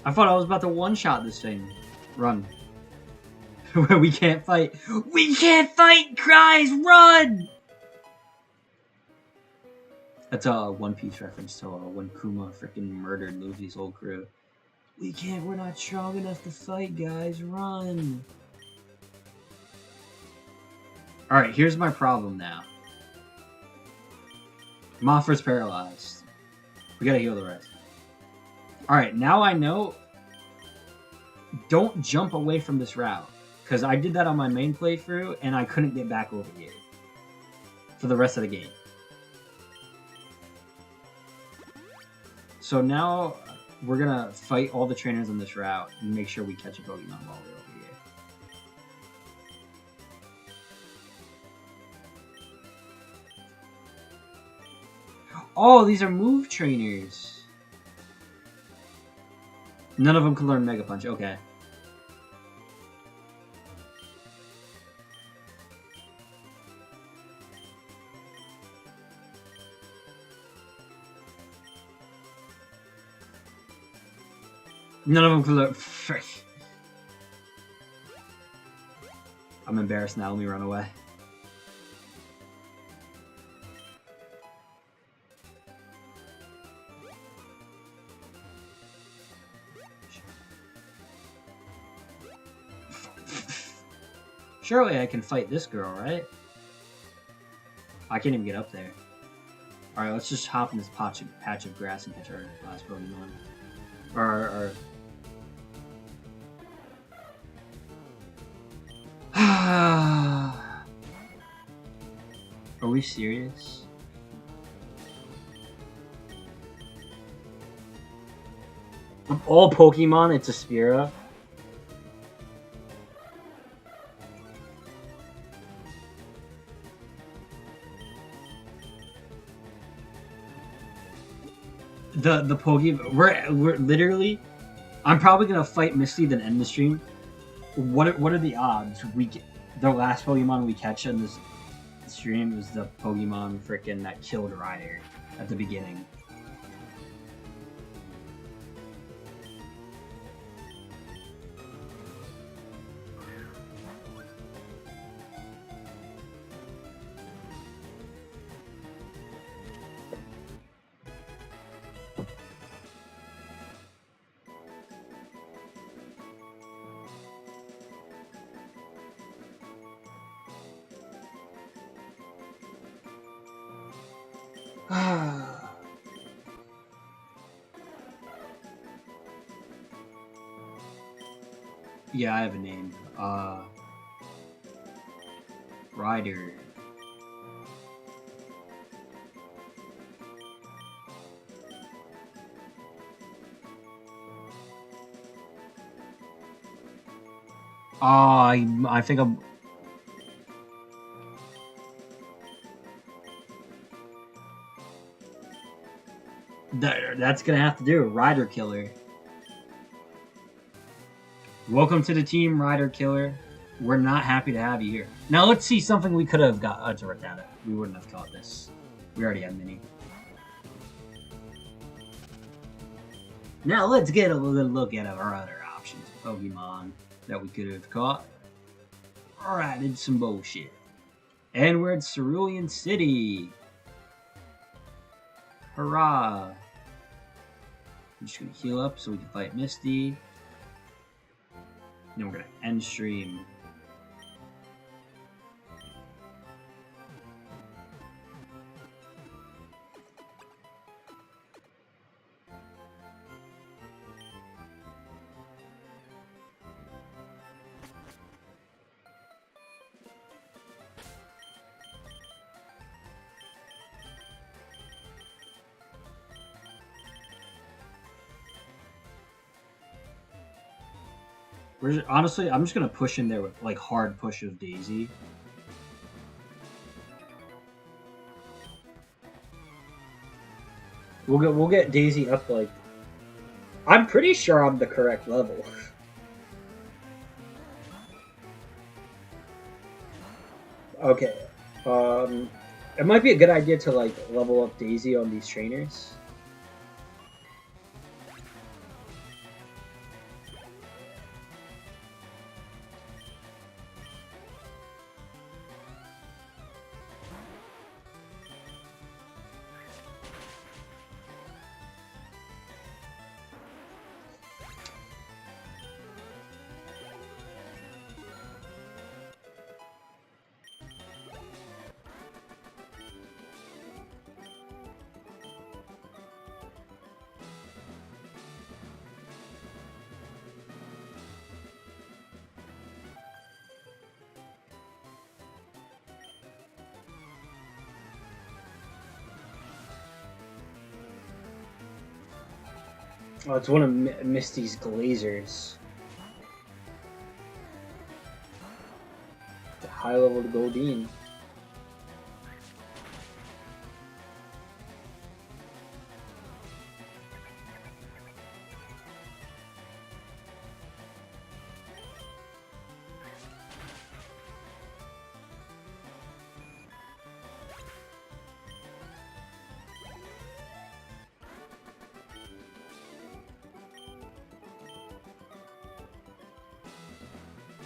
I thought I was about to one-shot this thing. Run. We can't fight. We can't fight, guys! Run! That's a One Piece reference to when Kuma freaking murdered Luffy's whole crew. We're not strong enough to fight, guys. Run! Alright, here's my problem now. Mothra's paralyzed. We gotta heal the rest. Alright, now I know. Don't jump away from this route. Because I did that on my main playthrough, and I couldn't get back over here. For the rest of the game. So now, we're gonna fight all the trainers on this route, and make sure we catch a Pokemon while we're over here. Oh, these are move trainers. None of them can learn Mega Punch. Okay. None of them can learn. Frick. I'm embarrassed now. Let me run away. Surely I can fight this girl, right? I can't even get up there. Alright, let's just hop in this patch of grass and catch our last Pokemon. Or... Are we serious? Of all Pokemon, it's a Spira. The Pokemon, we're literally. I'm probably gonna fight Misty then end the stream. What are the odds the last Pokemon we catch in this stream is the Pokemon frickin' that killed Ryder at the beginning? Yeah, I have a name. Ryder. I think I'm... That's gonna have to do. Ryder Killer. Welcome to the team, Ryder Killer. We're not happy to have you here. Now let's see something we could have got to work out. We wouldn't have caught this. We already have Mini. Now let's get a little look at our other options. Pokemon that we could have caught. Alright, it's some bullshit. And we're at Cerulean City. Hurrah. I'm just gonna heal up so we can fight Misty. Then we're gonna end stream. Honestly, I'm just gonna push in there with like hard push of Daisy. We'll get Daisy up like. I'm pretty sure I'm the correct level. Okay. It might be a good idea to like level up Daisy on these trainers. Oh, it's one of Misty's Glazers. The high level to Goldeen.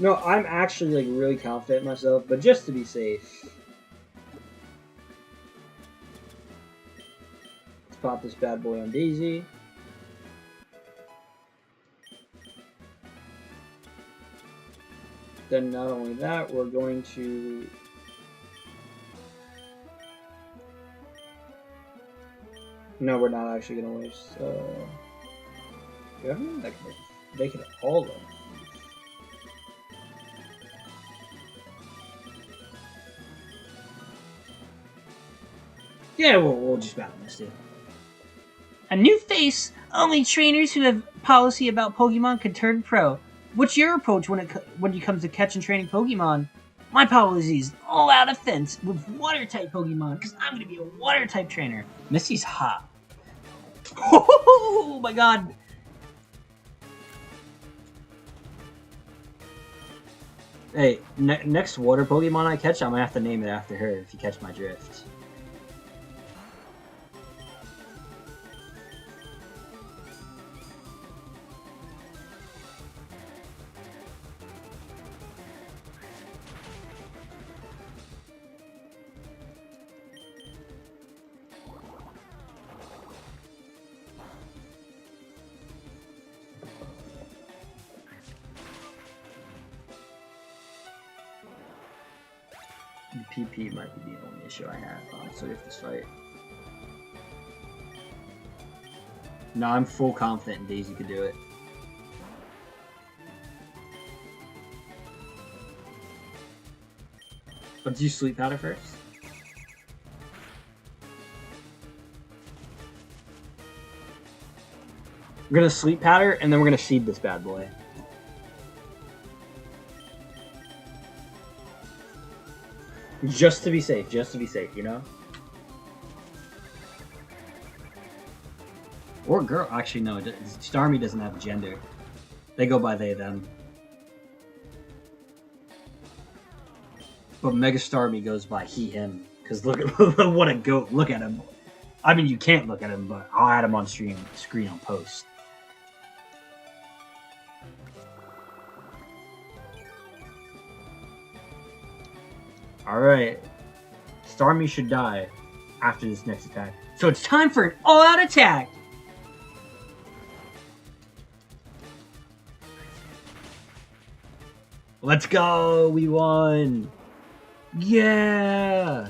No, I'm actually like really confident in myself, but just to be safe. Let's pop this bad boy on Daisy. Then not only that, we're going to... No, we're not actually going to waste... They can all them. Yeah, we'll just battle Misty. A new face. Only trainers who have policy about Pokemon can turn pro. What's your approach when it comes to catching and training Pokemon? My policy is all out offense with water type Pokemon because I'm gonna be a water type trainer. Misty's hot. Oh my god. Hey, next water Pokemon I catch, I'm gonna have to name it after her if you catch my drift. PP might be the only issue I have, honestly, with this fight. No, I'm full confident Daisy could do it. Let's use Sleep Powder first. We're gonna Sleep Powder, and then we're gonna seed this bad boy. Just to be safe, you know? Or girl, actually no, Starmie doesn't have a gender. They go by they, them. But Mega Starmie goes by he, him. Because look at, what a goat, look at him. I mean, you can't look at him, but I'll add him on screen on post. Alright. Starmie should die after this next attack. So it's time for an all-out attack. Let's go! We won! Yeah!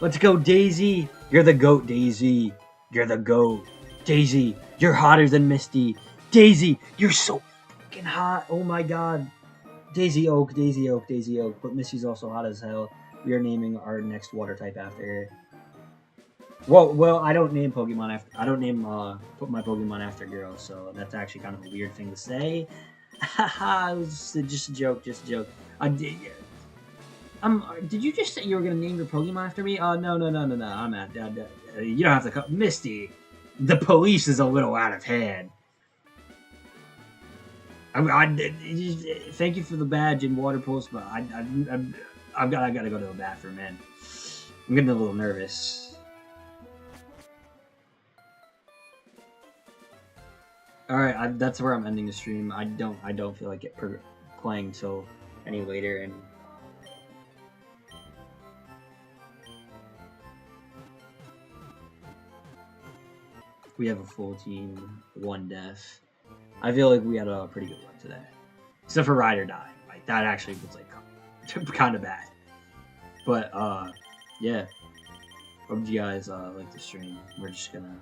Let's go, Daisy! You're the GOAT, Daisy! You're the GOAT! Daisy, you're hotter than Misty! Daisy, you're so fucking hot! Oh my god! Daisy Oak, Daisy Oak, Daisy Oak. But Misty's also hot as hell. We are naming our next water type after her. Well, I don't name Pokemon after... I don't name, put my Pokemon after girls, so that's actually kind of a weird thing to say. Haha, it was just a joke, did you just say you were gonna name your Pokemon after me? No, I'm at you don't have to come. Misty, the police is a little out of hand. Thank you for the badge and water pulse, but I've got to go to the bathroom, man. I'm getting a little nervous. All right, that's where I'm ending the stream. I don't feel like playing till any later, and we have a full team, 1 death. I feel like we had a pretty good one today, except for Ryder dying. Like that actually was like kind of bad. But yeah, hope you guys like the stream. We're just gonna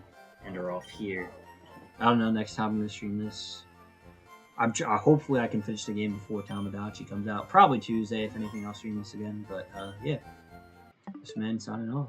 end her off here. I don't know. Next time I'm gonna stream this. Hopefully I can finish the game before Tamagotchi comes out. Probably Tuesday. If anything, I'll stream this again. But yeah, Sman signing off.